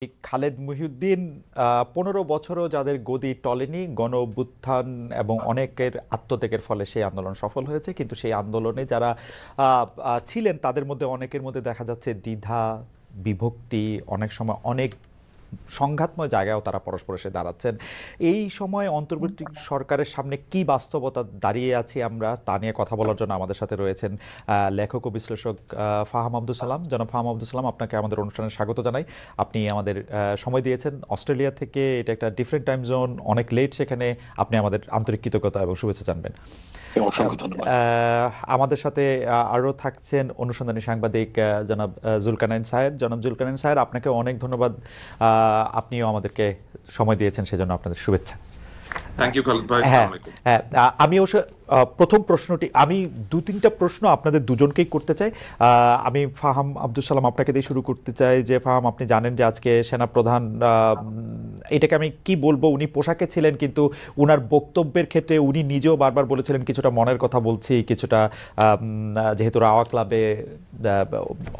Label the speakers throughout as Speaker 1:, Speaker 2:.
Speaker 1: খালেদ মহিউদ্দিন ১৫ বছরও যাদের গদি টলেনি, গণ অভ্যুত্থান এবং অনেকের আত্মত্যাগের ফলে সেই আন্দোলন সফল হয়েছে, কিন্তু সেই আন্দোলনে যারা ছিলেন তাদের মধ্যে অনেকের মধ্যে দেখা যাচ্ছে দ্বিধা, বিভক্তি, অনেক সময় অনেক সংঘাতময় জায়গায়ও তারা পরস্পর এসে দাঁড়াচ্ছেন। এই সময় অন্তর্বর্তী সরকারের সামনে কি বাস্তবতা দাঁড়িয়ে আছি আমরা, তা নিয়ে কথা বলার জন্য আমাদের সাথে রয়েছেন লেখক ও বিশ্লেষক ফাহাম আব্দুল সালাম। জনাব ফাহাম আব্দুল সালাম, আপনাকে আমাদের অনুষ্ঠানে স্বাগত জানাই। আপনি আমাদের সময় দিয়েছেন অস্ট্রেলিয়া থেকে, এটা একটা ডিফারেন্ট টাইম জোন, অনেক লেট, সেখানে আপনি আমাদের আন্তরিক কৃতজ্ঞতা এবং শুভেচ্ছা জানবেন। আমাদের সাথে আরও থাকছেন অনুসন্ধানী সাংবাদিক জনাব জুলকারনাইন সাহেব। জনাব জুলকারনাইন সাহেব, আপনাকে অনেক ধন্যবাদ, আপনিও আমাদেরকে সময় দিয়েছেন, সেজন্য আপনাদের শুভেচ্ছা। হ্যাঁ, আমি অবশ্য প্রথম প্রশ্নটি, আমি দু তিনটা প্রশ্ন আপনাদের দুজনকেই করতে চাই। আমি ফাহাম আব্দুল সালাম আপনাকে দিয়ে শুরু করতে চাই যে ফাহাম, আপনি জানেন যে আজকে সেনাপ্রধান, এটাকে আমি কি বলবো, উনি পোশাকে ছিলেন কিন্তু উনার বক্তব্যের ক্ষেত্রে উনি নিজেও বারবার বলেছিলেন কিছুটা মনের কথা বলছি, কিছুটা যেহেতু রাওয়া ক্লাবে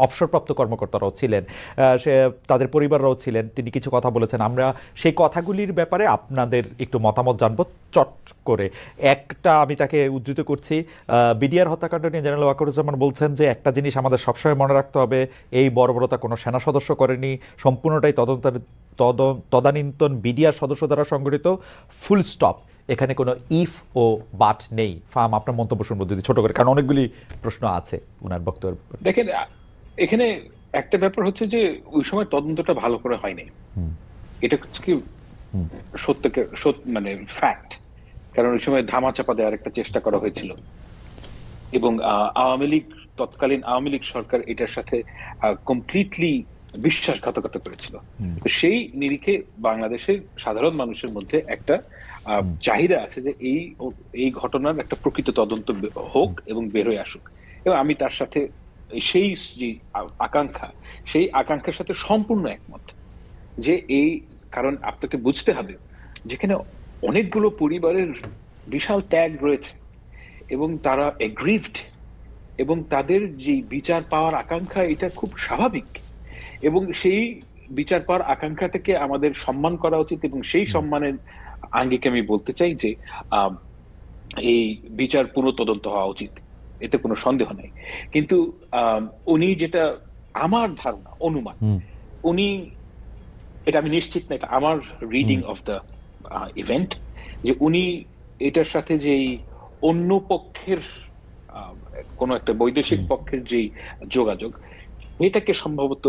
Speaker 1: অবসরপ্রাপ্ত কর্মকর্তারাও ছিলেন, সে তাদের পরিবাররাও ছিলেন, তিনি কিছু কথা বলেছেন। আমরা সেই কথাগুলির ব্যাপারে আপনাদের একটু মতামত জানবো চট করে। একটা আমি তাকে উদ্ধৃত করছি, বিডিআর হত্যাকাণ্ড নিয়ে জেনারেল ওয়াকারুজ্জামান বলছেন যে একটা জিনিস আমাদের সবসময় মনে রাখতে হবে, এই বর্বরতা কোনো সেনা সদস্য করেনি, সম্পূর্ণটাই তদানীন্তন বিডিআর সদস্য দ্বারা সংগঠিত, ফুল স্টপ, এখানে কোনো ইফ ও বাট নেই। ফাহাম, আপনার মন্তব্য শুনবো যদি ছোট করে, কারণ অনেকগুলি প্রশ্ন আছে উনার বক্তব্য।
Speaker 2: দেখেন, এখানে একটা ব্যাপার হচ্ছে যে ওই সময় তদন্তটা ভালো করে হয়নি, এটা হচ্ছে কি সত্যকে মানে ফ্যাক্ট। কারণ ওই সময় ধামাচাপা দেওয়ার একটা চেষ্টা করা হয়েছিল এবং আওয়ামী লীগ, তৎকালীন আওয়ামী লীগ সরকার এটার সাথে কমপ্লিটলি বিশ্বাসঘাতকতা করেছিল। তো সেই নিরিখে বাংলাদেশের সাধারণ মানুষের মধ্যে একটা চাহিদা আছে যে এই ঘটনার একটা প্রকৃত তদন্ত হোক এবং বের হয়ে আসুক। এবং আমি তার সাথে সেই যে আকাঙ্ক্ষা, সেই আকাঙ্ক্ষার সাথে সম্পূর্ণ একমত যে কারণ আপনাকে বুঝতে হবে যেখানে অনেকগুলো পরিবারের বিশাল ত্যাগ রয়েছে এবং তারা এগ্রিভড, এবং তাদের যে বিচার পাওয়ার আকাঙ্ক্ষা, এটা খুব স্বাভাবিক, এবং সেই বিচার পাওয়ার আকাঙ্ক্ষাটাকে আমাদের সম্মান করা উচিত। এবং সেই সম্মানের আঙ্গিকে আমি বলতে চাই যে এই বিচার পুনঃতদন্ত হওয়া উচিত, এতে কোনো সন্দেহ নাই। কিন্তু উনি যেটা, আমার ধারণা, অনুমান, উনি, এটা আমি নিশ্চিত না, এটা আমার রিডিং অফ দ্য ইভেন্ট, যে উনি এটার সাথে যেই অন্য পক্ষের কোন একটা বৈদেশিক পক্ষের যেই যোগাযোগ, এটাকে সম্ভবত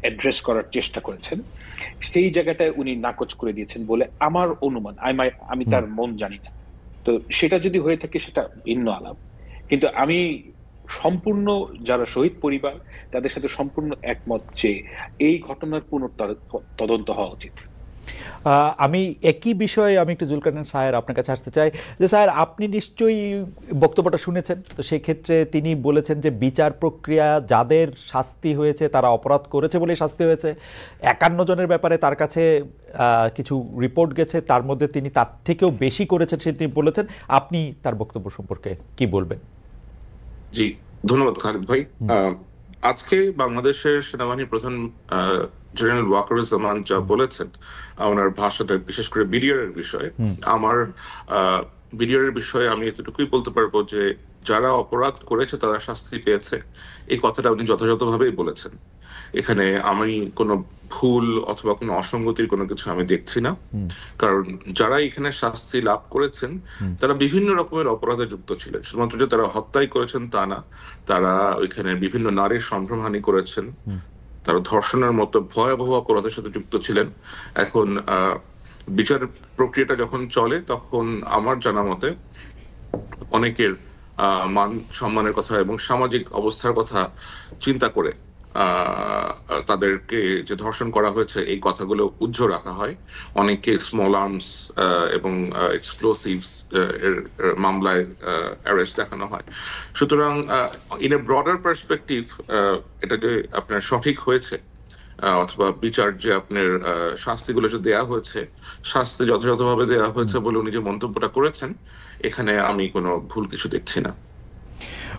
Speaker 2: অ্যাড্রেস করার চেষ্টা করেছেন, সেই জায়গাটায় উনি নাকচ করে দিয়েছেন বলে আমার অনুমান। আমি তার মন জানি না, তো সেটা যদি হয়ে থাকে সেটা ভিন্ন আলাপ। কিন্তু আমি সম্পূর্ণ, যারা শহীদ পরিবার তাদের সাথে সম্পূর্ণ একমত যে এই ঘটনার পুনঃতদন্ত হওয়া উচিত।
Speaker 1: আমি একই বিষয়ে আমি একটু জুলকারনাইন স্যার আপনার কাছে আসতে চাই যে স্যার, আপনি নিশ্চয়ই বক্তব্যটা শুনেছেন, তো সেই ক্ষেত্রে তিনি বলেছেন যে বিচার প্রক্রিয়া, যাদের শাস্তি হয়েছে তারা অপরাধ করেছে বলে শাস্তি হয়েছে। 51 জনের ব্যাপারে তার কাছে কিছু রিপোর্ট গেছে, তার মধ্যে তিনি তার থেকেও বেশি করেছেন সে তিনি বলেছেন। আপনি তার বক্তব্য সম্পর্কে কি বলবেন?
Speaker 3: জি, ধন্যবাদ খালিদ ভাই। আজকে বাংলাদেশের সেনাবাহিনীর প্রধান জেনারেল ওয়াকারুজ্জামান যা বলেছেন, ওনার ভাষণটা, বিশেষ করে বিডিআর এর বিষয়ে, আমার বিডিআর এর বিষয়ে আমি এতটুকুই বলতে পারবো যে যারা অপরাধ করেছে তারা শাস্তি পেয়েছে, এই কথাটা উনি যথাযথভাবেই বলেছেন। এখানে আমি কোনো ভুল অথবা কোনো অসঙ্গতির কোনো কিছু আমি দেখছি না, কারণ যারা এখানে শাস্তি লাভ করেছেন তারা বিভিন্ন রকমের অপরাধে যুক্ত ছিলেন। শুধুমাত্র যে তারা হত্যাই করেছেন তা না, তারা ওইখানে বিভিন্ন নারীর সম্ভ্রমহানি করেছেন, তারা ধর্ষণের মতো ভয়াবহ অপরাধের সাথে যুক্ত ছিলেন। এখন বিচার প্রক্রিয়াটা যখন চলে তখন আমার জানা মতে অনেকের মান সম্মানের কথা এবং সামাজিক অবস্থার কথা চিন্তা করে তাদেরকে যে ধর্ষণ করা হয়েছে এই কথাগুলো উজ্জ্বল রাখা হয়। অনেকে স্মল আর্মস এবং এক্সপ্লোসিভস এর মামলায় অ্যারেস্ট দেখানো হয়। সুতরাং ইন এ ব্রডার পার্সপেক্টিভ, এটা যে আপনার সঠিক হয়েছে অথবা বিচার যে আপনার শাস্তিগুলো যে দেয়া হয়েছে, শাস্তি যথাযথভাবে দেওয়া হয়েছে বলে উনি যে মন্তব্যটা করেছেন, এখানে আমি কোনো ভুল কিছু দেখছি না।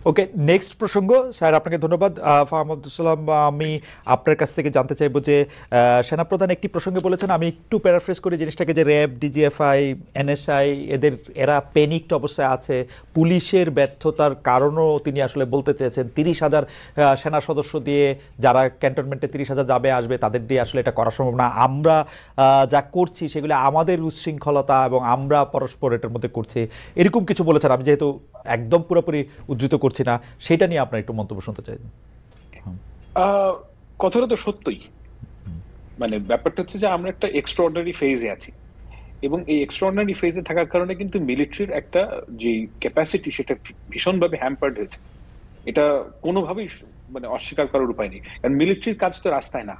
Speaker 1: ওকে, নেক্সট প্রসঙ্গ। স্যার আপনাকে ধন্যবাদ। ফাহাম আব্দুল সালাম, আমি আপনার কাছ থেকে জানতে চাইবো যে সেনাপ্রধান একটি প্রসঙ্গে বলেছেন, আমি একটু প্যারাফ্রেজ করি জিনিসটাকে, যে র্যাব, ডিজিএফআই, এনএসআই এরা প্যানিকড অবস্থায় আছে, পুলিশের ব্যর্থতার কারণও তিনি আসলে বলতে চেয়েছেন। 30,000 সেনা সদস্য দিয়ে যারা ক্যান্টনমেন্টে 30,000 যাবে আসবে তাদের দিয়ে আসলে এটা করা সম্ভব না। আমরা যা করছি সেগুলো আমাদের উচ্ছৃঙ্খলতা এবং আমরা পরস্পর এটার মধ্যে করছি, এরকম কিছু বলেছেন। আমি যেহেতু একদম পুরোপুরি উদ্ধৃত করছি না, সেটা নিয়ে আপনার একটু মন্তব্য শুনতে চাই।
Speaker 2: কথাটা তো সত্যই, মানে ব্যাপারটা হচ্ছে যে আমরা একটা এক্সট্রাঅর্ডিনারি ফেজে আছি, এবং এই এক্সট্রাঅর্ডিনারি ফেজে থাকার কারণে কিন্তু মিলিটারির একটা যে ক্যাপাসিটি সেটা ভীষণভাবে হ্যাম্পার্ড হয়েছে। এটা কোনোভাবেই মানে অস্বীকার করার উপায় নেই, কারণ মিলিটারির কাজ তো রাস্তায় না,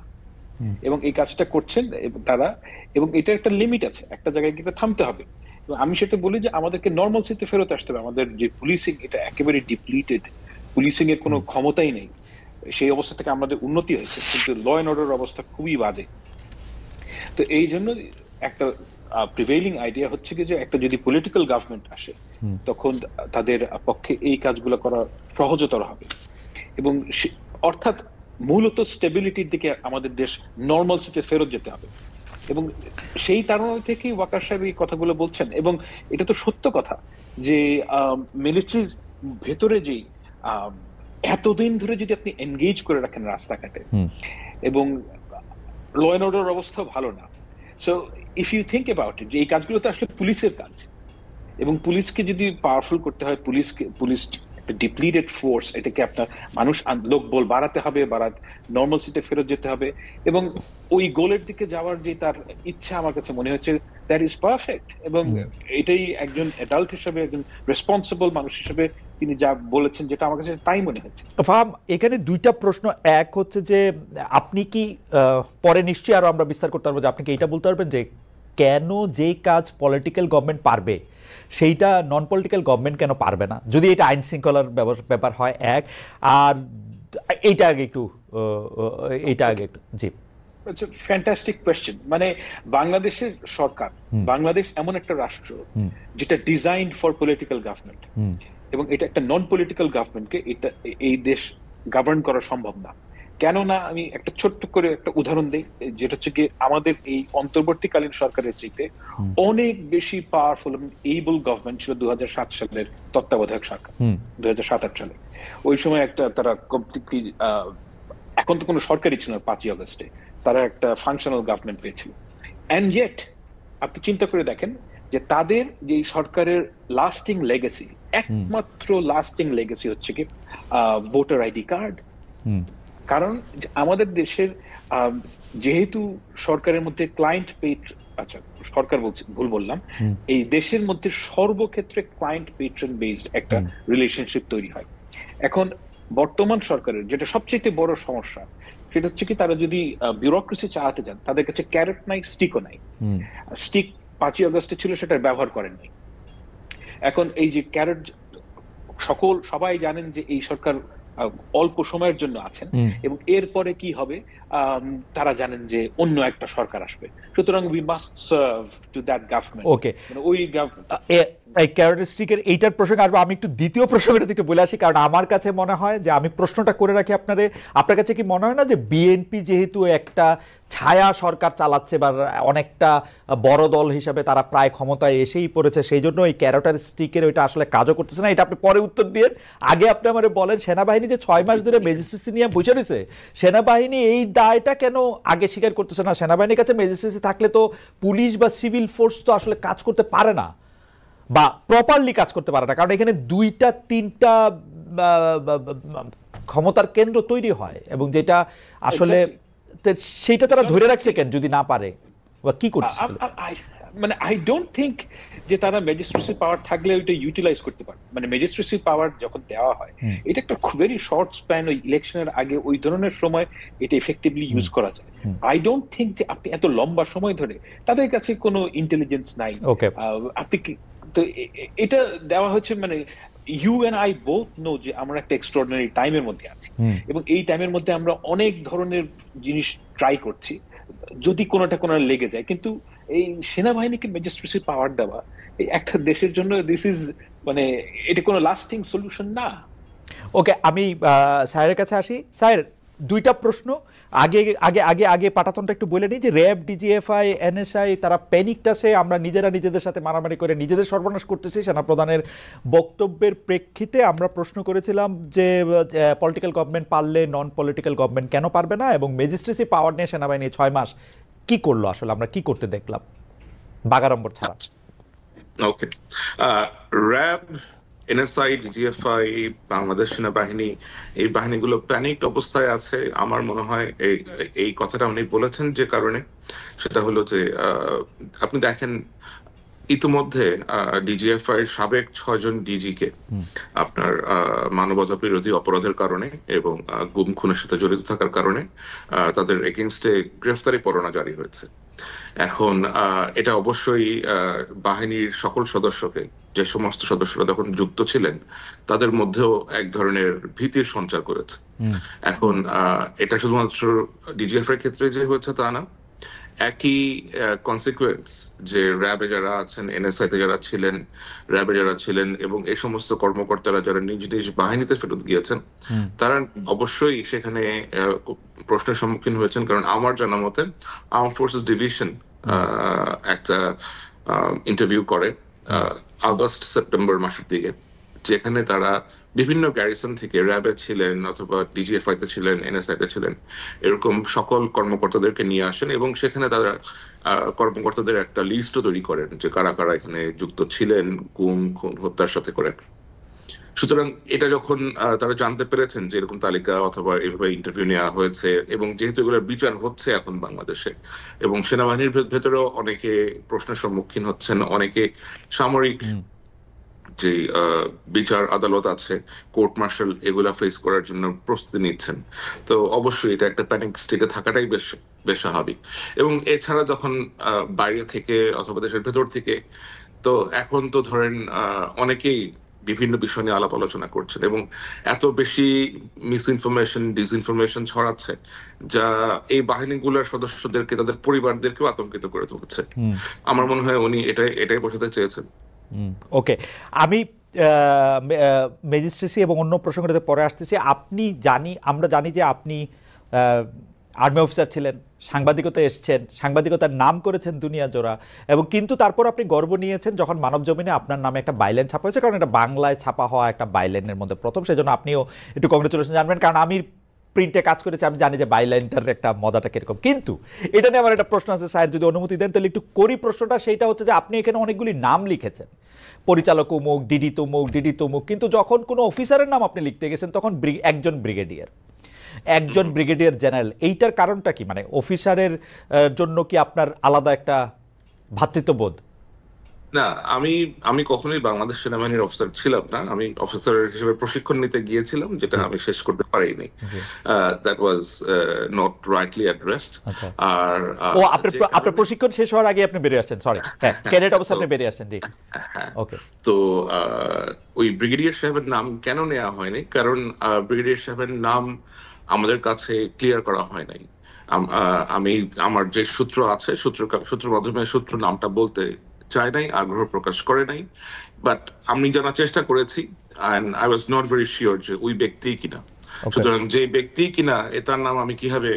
Speaker 2: এবং এই কাজটা করছেন তারা, এবং এটা একটা লিমিট আছে, একটা জায়গায় গিয়ে থামতে হবে। আমি সেটা বলি যে আমাদেরকে নর্মালসিতে ফেরত আসতে হবে। আমাদের যে পুলিশিং এটা একেবারে ডিপ্লিটেড, পুলিশিং এর কোনো ক্ষমতাই নেই। সেই অবস্থা থেকে আমাদের উন্নতি হয়েছে, কিন্তু ল অ্যান্ড অর্ডার অবস্থা খুবই বাজে। তো এই জন্য একটা প্রিভেইলিং আইডিয়া হচ্ছে কি যে একটা যদি পলিটিক্যাল গভর্নমেন্ট আসে তখন তাদের পক্ষে এই কাজগুলো করা সহজতর হবে, এবং অর্থাৎ মূলত স্টেবিলিটির দিকে আমাদের দেশ নর্মালসিতে ফেরত যেতে হবে। এবং সেই কারণ থেকেই ওয়াকার সাহেব এই কথাগুলো বলছেন, এবং এটা তো সত্য কথা যে মিলিটারির ভেতরে যেই এতদিন ধরে যদি আপনি এনগেজ করে রাখেন রাস্তাঘাটে, এবং ল অ্যান্ড অর্ডার অবস্থা ভালো না। So if you think about it, যে এই কাজগুলো তো আসলে পুলিশের কাজ, এবং পুলিশকে যদি পাওয়ারফুল করতে হয়, পুলিশ ডিপ্লিটেড ফোর্স, এটাকে আপনার লোকবল বাড়াতে হবে, নর্মালসিতে ফেরত যেতে হবে, এবং ওই গোলের দিকে যাওয়ার যে তার ইচ্ছা আমার কাছে মনে হচ্ছে দ্যাট ইজ পারফেক্ট। এবং এটাই একজন অ্যাডাল্ট হিসেবে, একজন রেসপন্সিবল মানুষ হিসেবে তিনি যা বলেছেন, যেটা আমার কাছে তাই মনে হচ্ছে।
Speaker 1: ফাহাম, এখানে দুইটা প্রশ্ন। এক হচ্ছে যে আপনি কি পরে নিশ্চয়ই আরো আমরা বিস্তার করতে পারবো, যে আপনি কি এটা বলতে পারবেন যে কেন যেই কাজ পলিটিক্যাল গভর্নমেন্ট পারবে সেইটা নন পলিটিক্যাল গভর্নমেন্ট কেন পারবে না, যদি এটা আইন শৃঙ্খলার ব্যাপার হয়? এক, আর এইটা আগে একটু জি।
Speaker 2: Fantastic question. মানে বাংলাদেশের সরকার, বাংলাদেশ এমন একটা রাষ্ট্র যেটা ডিজাইনড ফর পলিটিক্যাল গভর্নমেন্ট, এবং এটা একটা নন পলিটিক্যাল গভর্নমেন্টকে এই দেশ গভর্ন করা সম্ভব না। কেননা আমি একটা ছোট্ট করে একটা উদাহরণ দিই, যেটা হচ্ছে কি আমাদের এই অন্তর্বর্তীকালীন সরকারের চাইতে অনেক বেশি পাওয়ারফুল এবং এবল গভর্নমেন্ট ছিল 2007 সালের তত্ত্বাবধায়ক সরকার। 2007-8 সালে ওই সময় একটা তারা কমপ্লিটলি, এখন তো কোনো সরকারই ছিল না, 5ই আগস্টে তারা একটা ফাংশনাল গভর্নমেন্ট পেয়েছিল। এন্ড ইয়েট আপনি চিন্তা করে দেখেন যে তাদের যে সরকারের লাস্টিং লেগেসি, একমাত্র লাস্টিং লেগেসি হচ্ছে কি ভোটার আইডি কার্ড। কারণ আমাদের দেশের যেহেতু সরকারের মধ্যে ক্লায়েন্ট সরকার বলছে, ভুল বললাম, এই দেশের মধ্যে সর্বক্ষেত্রে ক্লায়েন্ট পেট্রন বেসড একটা রিলেশনশিপ তৈরি হয়। এখন বর্তমান সরকারের যেটা সবচেয়ে বড় সমস্যা, সেটা হচ্ছে কি তারা যদি বিউরোক্রেসি চালাতে যান, তাদের কাছে ক্যারেট নাই, স্টিকও নাই। স্টিক 5ই আগস্টে ছিল, সেটার ব্যবহার করেন নাই। এখন এই যে ক্যারেট, সবাই জানেন যে এই সরকার অল্প সময়ের জন্য আছেন, এবং এরপরে কি হবে তারা জানেন যে অন্য একটা সরকার আসবে, সুতরাং we must serve to that government.
Speaker 1: Okay,
Speaker 2: মানে ওই
Speaker 1: এই ক্যারেক্টারিস্টিকের এইটার প্রসঙ্গে আসবো। আমি একটু দ্বিতীয় প্রসঙ্গটা একটু বলে আসি, কারণ আমার কাছে মনে হয় যে আমি প্রশ্নটা করে রাখি আপনার কাছে কি মনে হয় না যে বিএনপি যেহেতু একটা ছায়া সরকার চালাচ্ছে বা অনেকটা বড় দল হিসাবে তারা প্রায় ক্ষমতায় এসেই পড়েছে, সেই জন্য এই ক্যারেক্টারিস্টিকের ওইটা আসলে কাজও করতেছে না? এটা আপনি পরে উত্তর দিয়ে আগে আপনি আমারে বলেন, সেনাবাহিনী যে 6 মাস ধরে ম্যাজিস্ট্রেসি নিয়ে বসে রয়েছে, সেনাবাহিনী এই দায়টা কেন আগে স্বীকার করতেছে না? সেনাবাহিনীর কাছে ম্যাজিস্ট্রেসি থাকলে তো পুলিশ বা সিভিল ফোর্স তো আসলে কাজ করতে পারে না, বা প্রপারলি কাজ করতে পারে না, কারণ এখানে 2-3টা ক্ষমতার কেন্দ্র তৈরি হয়, এবং যেটা আসলে সেইটা তারা ধরে রাখছে কেন যদি না পারে, বা কি করছে?
Speaker 2: মানে আই ডোন্ট থিংক যে তারা ম্যাজিস্ট্রেসি পাওয়ার থাকলে ওইটা ইউটিলাইজ করতে পারে। মানে ম্যাজিস্ট্রেসি পাওয়ার যখন দেওয়া হয়, এটা একটা ভেরি শর্ট স্প্যান, ওই ইলেকশনের আগে ওই ধরনের সময় এটা এফেক্টিভলি ইউজ করা যায়। আই ডোন্ট থিংক যে আপনি এত লম্বা সময় ধরে, তাদের কাছে কোনো ইন্টেলিজেন্স নাই, আপনি তো এটা দেওয়া হচ্ছে। মানে you and I both know যে আমরা একটা এক্সট্রাঅর্ডিনারি টাইমের মধ্যে আছি, এবং এই টাইমের মধ্যে আমরা অনেক ধরনের জিনিস ট্রাই করছি যদি কোনোটা লেগে যায়। কিন্তু এই সেনাবাহিনীকে ম্যাজিস্ট্রেসি পাওয়ার দেওয়া এই একটা দেশের জন্য দিস ইজ, মানে এটা কোনো লাস্টিং সলিউশন না।
Speaker 1: ওকে, আমি স্যারের কাছে আসি। স্যার, দুইটা প্রশ্ন। আগে আগে আগে আগে পাটাতনটা একটু বলে নিই যে র্যাব, ডিজিএফআই, এনএসআই তারা প্যানিকটাসে আমরা নিজেদের সাথে মারামারি করে নিজেদের সর্বনাশ করতেছি। সেনাপ্রধানের বক্তব্যের প্রেক্ষিতে আমরা প্রশ্ন করেছিলাম যে পলিটিক্যাল গভর্নমেন্ট পারলে নন পলিটিক্যাল গভর্নমেন্ট কেন পারবে না, এবং ম্যাজিস্ট্রেসি পাওয়ার নিয়ে সেনাবাহিনী 6 মাস কি করলো, আসলে আমরা কি করতে দেখলাম বাগাড়ম্বর ছাড়া?
Speaker 3: ওকে, র্যাব, এনএসআই, ডিজিএফআই, বাংলাদেশ সেনাবাহিনী, এই বাহিনীগুলো প্যানিকড অবস্থায় আছে। আমার মনে হয় এই কথাটা উনি বলেছেন যে কারণে, সেটা হলো যে আপনি দেখেন ইতিমধ্যে ডিজিএফআই এর সাবেক 6 জন ডিজিকে আপনার মানবতা বিরোধী অপরাধের কারণে এবং গুম খুনের সাথে জড়িত থাকার কারণে তাদের এগেইনস্টে গ্রেফতারি পরোয়ানা জারি হয়েছে। এখন এটা অবশ্যই বাহিনীর সকল সদস্যকে, যে সমস্ত সদস্যরা তখন যুক্ত ছিলেন, তাদের মধ্যেও এক ধরনের ভীতির সঞ্চার করেছে। এখন এটা শুধুমাত্র ডিজিএফ এর ক্ষেত্রে যে হয়েছে তা না, একই কনসিকুয়েন্স যে র্যাবে যারা আছেন, এনএসআই তে যারা ছিলেন, র্যাবে যারা ছিলেন এবং এই সমস্ত কর্মকর্তারা যারা নিজ নিজ বাহিনীতে ফেরত গিয়েছেন, তারা অবশ্যই সেখানে প্রশ্নের সম্মুখীন হয়েছেন। কারণ আমার জানা মতে আর্ম ফোর্সেস ডিভিশন একটা ইন্টারভিউ করে আগস্ট সেপ্টেম্বর মাসের দিকে, যেখানে তারা বিভিন্ন গ্যারিসন থেকে র্যাবে ছিলেন অথবা ডিজিএফআই তে ছিলেন, এনএসআই তে ছিলেন, এরকম সকল কর্মকর্তাদেরকে নিয়ে আসেন এবং সেখানে তারা কর্মকর্তাদের একটা লিস্টও তৈরি করেন যে কারা কারা এখানে যুক্ত ছিলেন গুম খুন হত্যার সাথে করেন। সুতরাং এটা যখন তারা জানতে পেরেছেন যে এরকম তালিকা অথবা এইভাবে ইন্টারভিউ নেওয়া হয়েছে, এবং যেহেতু এগুলোর বিচার হচ্ছে এখন বাংলাদেশে, এবং সেনাবাহিনীর ভেতরেও অনেকে প্রশ্নের সম্মুখীন হচ্ছেন, অনেকে সামরিক যে বিচার আদালত আছে, কোর্ট মার্শাল, এগুলা ফেস করার জন্য প্রস্তুতি নিচ্ছেন। তো অবশ্যই এটা একটা প্যানিক স্টেটে থাকাটাই বেশ বেশ স্বাভাবিক। এবং এছাড়া যখন বাইরে থেকে অথবা দেশের ভেতর থেকে, তো এখন তো ধরেন অনেকেই বিভিন্ন বিষয় নিয়ে আলাপ আলোচনা করছেন এবং এত বেশি মিস ইনফরমেশন, ডিসইনফরমেশন ছড়াচ্ছে যা এই বাহিনীগুলোর সদস্যদেরকে, তাদের পরিবারদেরকেও আতঙ্কিত করে তুলছে। আমার মনে হয় উনি এটাই বোঝাতে চেয়েছেন।
Speaker 1: ওকে, আমি ম্যাজিস্ট্রেসি এবং অন্য প্রসঙ্গটাতে পরে আসতেছি। আমরা জানি যে আপনি আর্মি অফিসার ছিলেন, সাংবাদিকতা এসছেন, সাংবাদিকতার নাম করেছেন দুনিয়া জোড়া, এবং কিন্তু তারপর আপনি গর্ব নিয়েছেন যখন মানব জমিনে আপনার নামে একটা বাইলেন ছাপা হয়েছে, কারণ এটা বাংলায় ছাপা হওয়া একটা বাইলেনের মধ্যে প্রথম। সেজন্য আপনিও একটু কংগ্রেচুলেশন জানবেন, কারণ আমি প্রিন্টে কাজ করেছি, আমি জানি যে বাইলাইনটার একটা মজাটা কিরকম। কিন্তু এটা নিয়ে আমার একটা প্রশ্ন আছে, স্যার যদি অনুমতি দেন তাহলে একটু করি প্রশ্নটা। সেইটা হচ্ছে যে আপনি এখানে অনেকগুলি নাম লিখেছেন, পরিচালক অমুক, ডিডি তমুক, কিন্তু যখন কোনো অফিসারের নাম আপনি লিখতে গেছেন তখন একজন ব্রিগেডিয়ার জেনারেল। এইটার কারণটা কি? মানে অফিসারের জন্য কি আপনার আলাদা একটা ভ্রাতৃত্ববোধ?
Speaker 3: না, আমি কখনোই বাংলাদেশ সেনাবাহিনীর অফিসার ছিলাম না। আমি অফিসার হিসেবে প্রশিক্ষণ নিতে গিয়েছিলাম, যেটা আমি শেষ করতে পারিনি। That was not rightly addressed. আর
Speaker 1: আপনার প্রশিক্ষণ শেষ হওয়ার আগে আপনি বেরিয়ে আসছেন, সরি, ক্যাডেট অবস্থা আপনি বেরিয়ে আসছেন, জি। ওকে, তো
Speaker 3: ওই ব্রিগেডিয়ার সাহেবের নাম কেন নেওয়া হয়নি? কারণ ব্রিগেডিয়ার সাহেবের নাম আমাদের কাছে ক্লিয়ার করা হয় নাই। আমি আমার যে সূত্র আছে, সূত্র মাধ্যমে সূত্র নামটা বলতে চায় নাই, আগ্রহ প্রকাশ করে নাই। বাট আমি জানার চেষ্টা করেছি, and I was not very sure যে ওই ব্যক্তি কিনা। সুতরাং যে ব্যক্তি কিনা তার নাম আমি কিভাবে,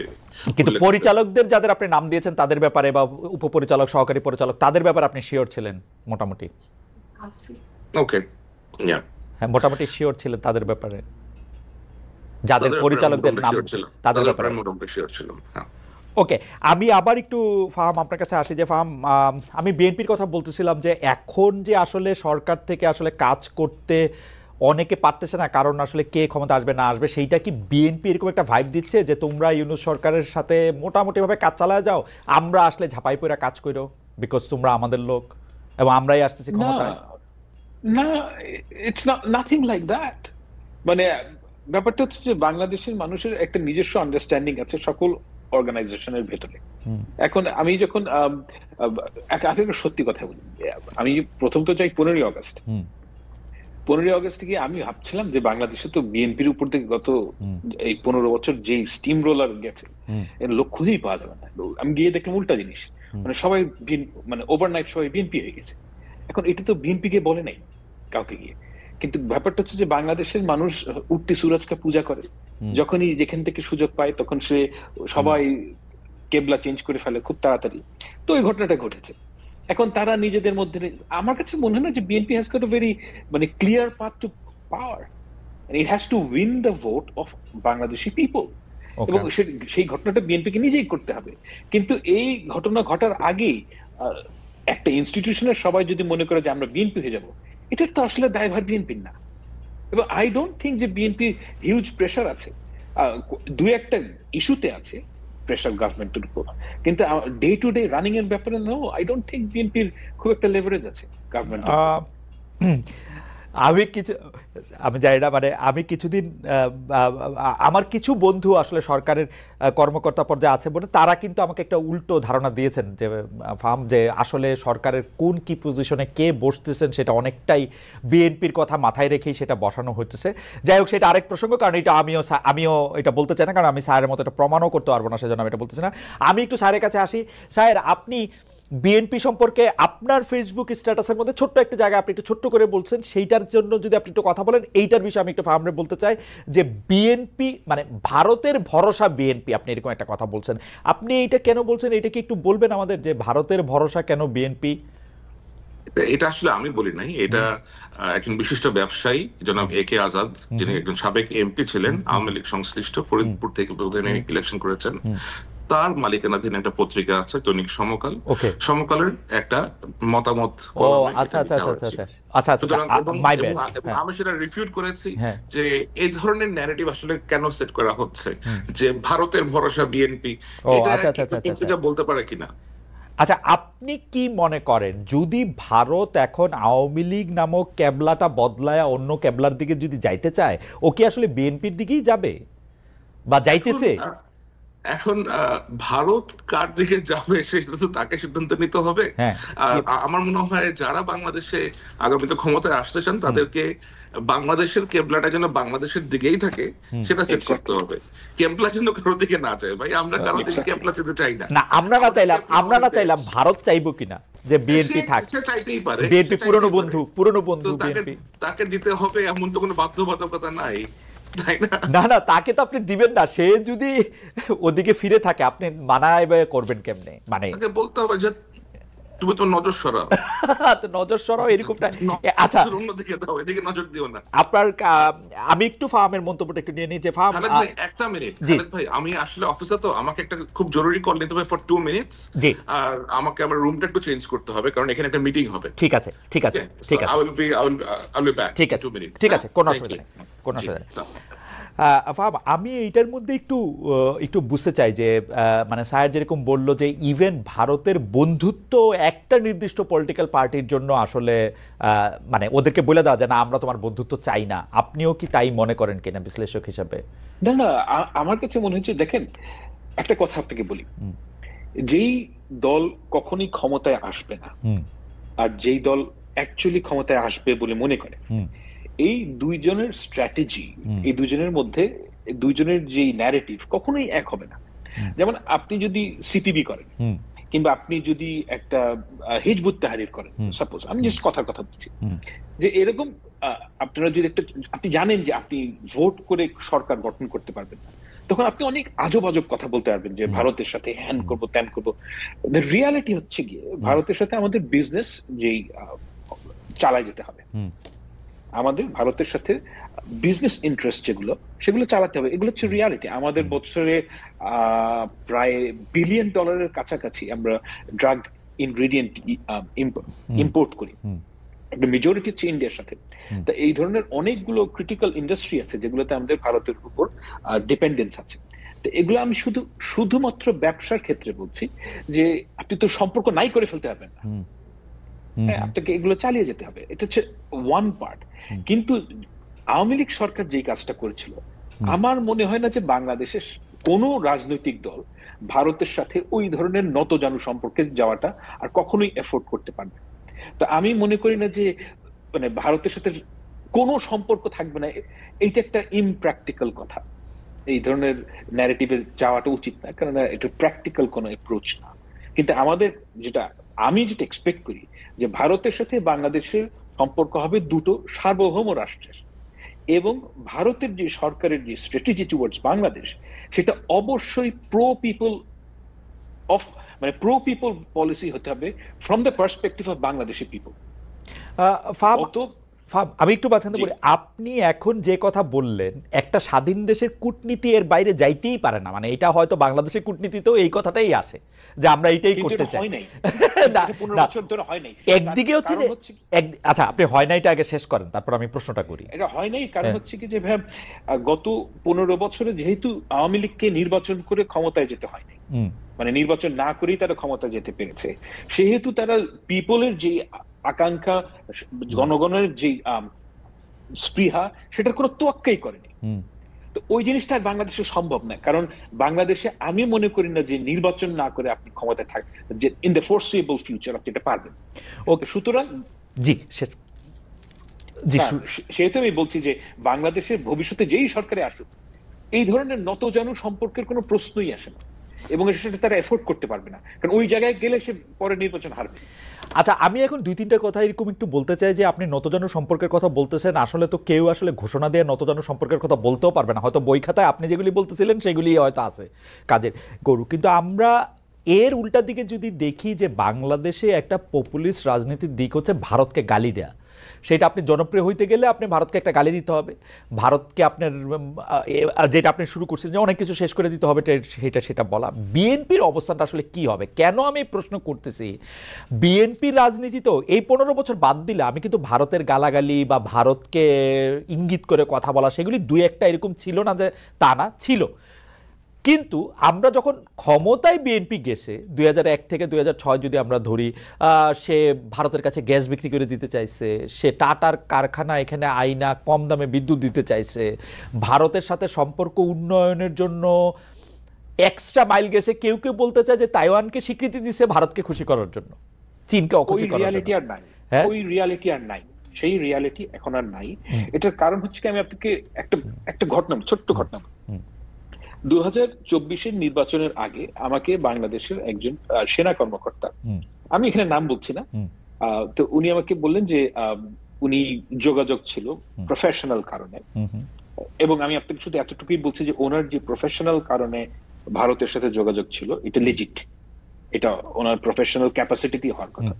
Speaker 1: কিন্তু পরিচালকদের যাদের আপনি নাম দিয়েছেন তাদের ব্যাপারে বা উপপরিচালক, সহকারী পরিচালক, তাদের ব্যাপারে আপনি শিওর ছিলেন মোটামুটি?
Speaker 3: ওকে,
Speaker 1: হ্যাঁ, মোটামুটি শিওর ছিলেন তাদের ব্যাপারে, যাদের পরিচালকদের নাম, তাদের ব্যাপারে
Speaker 3: মোটামুটি শিওর ছিলাম। হ্যাঁ,
Speaker 1: ওকে, আমি আবার একটু ফাহাম আপনার কাছে আসি। যে ফাহাম, আমি বিএনপির কথা বলতেছিলাম যে এখন যে আসলে সরকার থেকে আসলে কাজ করতে অনেকে পারতেছে না, কারণ আসলে কে ক্ষমতা আসবে না আসবে, সেইটা কি বিএনপি এরকম একটা ভাইব দিচ্ছে যে তোমরা ইউনূস সরকারের সাথে মোটামুটিভাবে কাজ চালায় যাও, আমরা আসলে ঝাঁপাই পড়ে কাজ করো, বিকজ তোমরা আমাদের লোক এবং আমরাই আসতেছি ক্ষমতায়?
Speaker 2: না, ইটস নাথিং লাইক দ্যাট। মানে ব্যাপারটা হচ্ছে যে বাংলাদেশের মানুষের একটা নিজস্ব আন্ডারস্ট্যান্ডিং আছে সকল অর্গানাইজেশনের ভেতরে। এখন আমি যখন একটা সত্যি কথা বলি, আমি প্রথম তো চাই 15ই আগস্ট। 15ই আগস্ট গিয়ে আমি ভাবছিলাম যে বাংলাদেশে তো বিএনপির উপর থেকে গত এই 15 বছর যে স্টিম রোলার গেছে, এর লোক খুঁজেই পাওয়া যাবে না। আমি গিয়ে দেখলাম উল্টা জিনিস, মানে সবাই মানে ওভারনাইট সবাই বিএনপি হয়ে গেছে। এখন এটা তো বিএনপি কে বলে নাই কাউকে গিয়ে, কিন্তু ব্যাপারটা হচ্ছে যে বাংলাদেশের মানুষ উঠতি সুরজকে পূজা করে, যখনই যেখান থেকে সুযোগ পায় তখন সে সবাই কেবলা চেঞ্জ করে ফেলে খুব তাড়াতাড়ি। তো ওই ঘটনাটা ঘটেছে। এখন তারা নিজেদের মধ্যে, আমার কাছে মনে হয় না যে BNP has got a very মানে clear path to power, it has to win the vote of Bangladeshi people, এবং সেই ঘটনাটা বিএনপিকে নিজেই করতে হবে। কিন্তু এই ঘটনা ঘটার আগেই একটা ইনস্টিটিউশনের সবাই যদি মনে করে যে আমরা বিএনপি হয়ে যাব, এটার তো আসলে দায়ভার বিএনপির না। এবং আই ডোন্ট থিঙ্ক যে বিএনপি হিউজ প্রেশার আছে, দুই একটা ইস্যুতে আছে প্রেশার গভর্নমেন্টের উপর, কিন্তু ডে টু ডে রানিং এর ব্যাপারে নো, আই ডোন্ট থিঙ্ক বিএনপির খুব একটা লেভারেজ আছে গভর্নমেন্ট।
Speaker 1: আমি জানি না, মানে আমি কিছুদিন আমার কিছু বন্ধু আসলে সরকারের কর্মকর্তা পর্যায়ে আছে বলে তারা কিন্তু আমাকে একটা উল্টো ধারণা দিয়েছেন যে ফার্ম, যে আসলে সরকারের কোন কি পজিশনে কে বসতেছেন সেটা অনেকটাই বিএনপির কথা মাথায় রেখেই সেটা বসানো হচ্ছে। যাই হোক, সেটা আরেক প্রসঙ্গ, কারণ এটা আমিও এটা বলতে চাই না, কারণ আমি স্যারের মতো এটা প্রমাণও করতে পারবো না, সেজন্য আমি এটা বলতেছি না। আমি একটু স্যারের কাছে আসি। স্যার, আপনি বিএনপি সম্পর্কে আপনার ফেসবুক স্ট্যাটাসের মধ্যে ছোট্ট একটা জায়গা আপনি একটু ছোট্ট করে বলছেন, সেইটার জন্য যদি আপনি একটু কথা বলেন, এইটার বিষয়ে আমি একটু ফার্মরে বলতে চাই যে বিএনপি মানে ভারতের ভরসা বিএনপি, আপনি এরকম একটা কথা বলছেন, আপনি এইটা কেন বলছেন, এটা কি একটু বলবেন আমাদের, যে ভারতের ভরসা কেন বিএনপি?
Speaker 3: এটা আসলে আমি বলি নাই, এটা একজন বিশিষ্ট ব্যবসায়ী জনাব এ কে আজাদ, যিনি একজন সাবেক এমপি ছিলেন, আওয়ামী লীগ সংশ্লিষ্ট, ফরিদপুর থেকে ইলেকশন করেছেন, তার মালিকানাধীন একটা পত্রিকা আছে দৈনিক সমকাল, সমকালের একটা মতামত। আমি সেটা রিফিউট করেছি যে এই ধরনের ন্যারেটিভ আসলে কেন সেট করা হচ্ছে যে ভারতের ভরসা বিএনপি, এটা বলতে পারে কিনা।
Speaker 1: আচ্ছা, আপনি কি মনে করেন যদি ভারত এখন আওয়ামী লীগ নামক ক্যাবলাটা বদলায় অন্য ক্যাবলার দিকে যদি যাইতে চায়, ও কি আসলে বিএনপির দিকেই যাবে বা যাইতেছে?
Speaker 3: এখন ভারত কার দিকে যাবে সেটা তো তাকে সিদ্ধান্ত নিতে হবে। আর আমার মনে হয় যারা বাংলাদেশে আগামীতে ক্ষমতায় আসতে চান তাদেরকে বাংলাদেশের কেবলাটা যেন বাংলাদেশের দিকেই থাকে সেটা সেট করতে হবে। কেবলা যেন কারোর দিকে না যায়। ভাই, আমরা কারোর দিকে কেবলা যেতে চাই না।
Speaker 1: না, আমরা না চাইলাম, ভারত চাইবো কিনা যে বিএনপি থাক?
Speaker 3: সে চাইতেই পারে,
Speaker 1: বিএনপি পুরনো বন্ধু বিএনপি,
Speaker 3: তাকে দিতে হবে এমন তো কোনো বাধ্যবাধকতা নাই, তাই না?
Speaker 1: না না, তাকে তো আপনি দিবেন না। সে যদি ওদিকে ফিরে থাকে আপনি মানায় করবেন কেমনে? মানে
Speaker 3: বলতে হবে যে তুমি তো নজর সরাও,
Speaker 1: নজর সরাও এরকমটা। আচ্ছা,
Speaker 3: অন্যদিকে দাও, এদিকে নজর দিও না।
Speaker 1: আপনার আমি একটু ফার্মের মন্তব্যটা একটু নিয়ে নিই যে ফার্ম,
Speaker 3: একটা মিনিট ভাই, আমি আসলে অফিসে, তো আমাকে একটা খুব জরুরি কল নিতে হবে ফর 2 মিনিটস।
Speaker 1: জি,
Speaker 3: আর আমাকে আমার রুমটা একটু চেঞ্জ করতে হবে কারণ এখানে একটা মিটিং হবে।
Speaker 1: ঠিক আছে ঠিক আছে ঠিক আছে,
Speaker 3: I will be back.
Speaker 1: ঠিক আছে
Speaker 3: 2 minutes।
Speaker 1: ঠিক আছে, কোনো অসুবিধা নেই, কোনো অসুবিধা নেই। আমি এইটার মধ্যে একটু বুঝতে চাই যে মানে স্যার যেরকম বললো যে ইভেন ভারতের বন্ধুত্ব একটা নির্দিষ্ট পলিটিক্যাল পার্টির জন্য আসলে মানে ওদেরকে বলে দেওয়া যায় না আমরা তোমার বন্ধুত্ব চাই না, আপনিও কি তাই মনে করেন কিনা বিশ্লেষক হিসাবে?
Speaker 2: না না, আমার কাছে মনে হচ্ছে, দেখেন একটা কথা আপনাকে বলি, যেই দল কখনোই ক্ষমতায় আসবে না আর যেই দল অ্যাকচুয়ালি ক্ষমতায় আসবে বলে মনে করে, এই দুইজনের স্ট্র্যাটেজি, এই দুইজনের মধ্যে দুইজনের যে ন্যারেটিভ কখনোই এক হবে না। যেমন আপনি যদি সিপিবি করেন কিংবা আপনি যদি একটা হিজবুত তাহরির করেন, সাপোজ, আমি জাস্ট কথার কথা বলছি, যে এরকম আপনারা যদি আপনি জানেন যে আপনি ভোট করে সরকার গঠন করতে পারবেন না, তখন আপনি অনেক আজব আজব কথা বলতে পারবেন যে ভারতের সাথে হ্যান করবো ত্যান করবো। রিয়ালিটি হচ্ছে গিয়ে ভারতের সাথে আমাদের বিজনেস যেই চালায় যেতে হবে, আমাদের ভারতের সাথে বিজনেস ইন্টারেস্ট যেগুলো সেগুলো চালাতে হবে, এগুলো হচ্ছে রিয়ালিটি। আমাদের বছরে প্রায় $1 বিলিয়ন কাছাকাছি আমরা ড্রাগ ইনগ্রেডিয়েন্ট ইম্পোর্ট করি, একটা মেজরিটি হচ্ছে ইন্ডিয়ার সাথে। তো এই ধরনের অনেকগুলো ক্রিটিক্যাল ইন্ডাস্ট্রি আছে যেগুলোতে আমাদের ভারতের উপর ডিপেন্ডেন্স আছে। তো এগুলো আমি শুধুমাত্র ব্যবসার ক্ষেত্রে বলছি যে আপনি তো সম্পর্ক নাই করে ফেলতে পারবেন না, আপনাকে এগুলো চালিয়ে যেতে হবে, এটা হচ্ছে ওয়ান পার্ট। কিন্তু আওয়ামী লীগ সরকার যেই কাজটা করেছিল, আমার মনে হয় না যে বাংলাদেশের কোন রাজনৈতিক দল ভারতের সাথে ওই ধরনের নতজানু সম্পর্কে যাওয়াটা আর কখনোই এফোর্ড করতে পারবে। তো আমি মনে করি না যে মানে ভারতের সাথে কোনো সম্পর্ক থাকবে না, এইটা একটা ইমপ্র্যাকটিক্যাল কথা। এই ধরনের ন্যারেটিভে যাওয়াটা উচিত না, কারণ এটা প্র্যাকটিক্যাল কোনো অ্যাপ্রোচ না। কিন্তু আমাদের আমি যেটা এক্সপেক্ট করি যে ভারতের সাথে বাংলাদেশের সম্পর্ক হবে দুটো সার্বভৌম রাষ্ট্রের, এবং ভারতের যে সরকারের যে স্ট্র্যাটেজি টুয়ার্ডস বাংলাদেশ সেটা অবশ্যই প্রো পিপল পলিসি হতে হবে from the perspective of Bangladeshi people.
Speaker 1: আমি একটু বাছাতে বলি, আপনি এখন যে কথা বললেন একটা স্বাধীন দেশের কূটনীতি এর বাইরে যাইতেই পারে না, মানে এটা হয়তো বাংলাদেশের কূটনীতিতেও এই কথাটাই আসে যে আমরা এইটাই করতে চাই। একদিকে হচ্ছে যে আচ্ছা আপনি হয় না এটা আগে শেষ করেন, তারপর আমি প্রশ্নটা করি।
Speaker 2: এটা হয় নাই কারণ হচ্ছে কি যে গত 15 বছরে যেহেতু আওয়ামী লীগকে নির্বাচন করে ক্ষমতায় যেতে হয় নাই, মানে নির্বাচন না করেই তারা ক্ষমতায় যেতে পেরেছে, সেহেতু তারা পিপলের যে আকাঙ্ক্ষা, জনগণের যে স্পৃহা, সেটার কোনো তোয়াক্কাই করেনি। তো ওই জিনিসটা বাংলাদেশে সম্ভব না, কারণ বাংলাদেশে আমি মনে করি না যে নির্বাচন না করে আপনি ক্ষমতায় থাকবেন, যে ইন দ্য ফোরসিবল ফিউচার আপনি এটা পারবেন। ওকে, সুতরাং সেহেতু আমি বলছি যে বাংলাদেশের ভবিষ্যতে যেই সরকারে আসুক এই ধরনের নতজানু সম্পর্কের কোনো প্রশ্নই আসে না, এবং সেটা তারা এফোর্ড করতে পারবে না, কারণ ওই জায়গায় গেলে সে পরে নির্বাচন হারবে।
Speaker 1: আচ্ছা, আমি এখন 2-3টা কথা এরকম একটু বলতে চাই যে আপনি নতজানু সম্পর্কের কথা বলতেছেন, আসলে তো কেউ আসলে ঘোষণা দিয়ে নতজানু সম্পর্কের কথা বলতেও পারবে না, হয়তো বই খাতায় আপনি যেগুলি বলতেছিলেন সেগুলি হয়তো আছে কাজের গরু। কিন্তু আমরা এর উল্টা দিকে যদি দেখি যে বাংলাদেশে একটা পপুলিস্ট রাজনীতির দিক হচ্ছে ভারতকে গালি দেয়া। সেটা আপনি জনপ্রিয় হইতে গেলে আপনি ভারতকে একটা গালি দিতে হবে, ভারতকে আপনার যেটা আপনি শুরু করছেন যে অনেক কিছু শেষ করে দিতে হবে, সেটা বলা। বিএনপির অবস্থানটা আসলে কি হবে? কেন আমি প্রশ্ন করতেছি, বিএনপির রাজনীতি তো এই 15 বছর বাদ দিলে আমি কিন্তু ভারতের গালাগালি বা ভারতকে ইঙ্গিত করে কথা বলা সেগুলি 2-1টা এরকম ছিল না যে তা না, ছিল। কিন্তু আমরা যখন ক্ষমতায় বিএনপি গেছে 2001 থেকে 2006 যদি আমরা ধরি, সে ভারতের কাছে গ্যাস বিক্রি করে দিতে চাইছে, সে টাটার কারখানা এখানে আইনা কম দামে বিদ্যুৎ দিতে চাইছে, ভারতের সাথে সম্পর্ক উন্নয়নের জন্য এক্সট্রা মাইল গেছে। কেউ কেউ বলতে চায় যে তাইওয়ানকে স্বীকৃতি দিছে ভারতকে খুশি করার জন্য, চীনকে অখুশি করার জন্য।
Speaker 2: ওই রিয়ালিটি আর নাই, সেই রিয়ালিটি এখন আর নাই। এটার কারণ হচ্ছে কি, আমি আপনাকে একটা ঘটনা, ছোট্ট ঘটনা। 2024-এর নির্বাচনের আগে আমাকে বাংলাদেশের একজন সেনা কর্মকর্তা, আমি এখানে নাম বলছি না, তো উনি আমাকে বললেন যে উনি যোগাযোগ ছিল প্রফেশনাল কারণে, এবং আমি আপনাকে শুধু এতটুকুই বলছি যে ওনার যে প্রফেশনাল কারণে ভারতের সাথে যোগাযোগ ছিল এটা লেজিট, এটা ওনার প্রফেশনাল ক্যাপাসিটি দিয়ে হওয়ার কথা।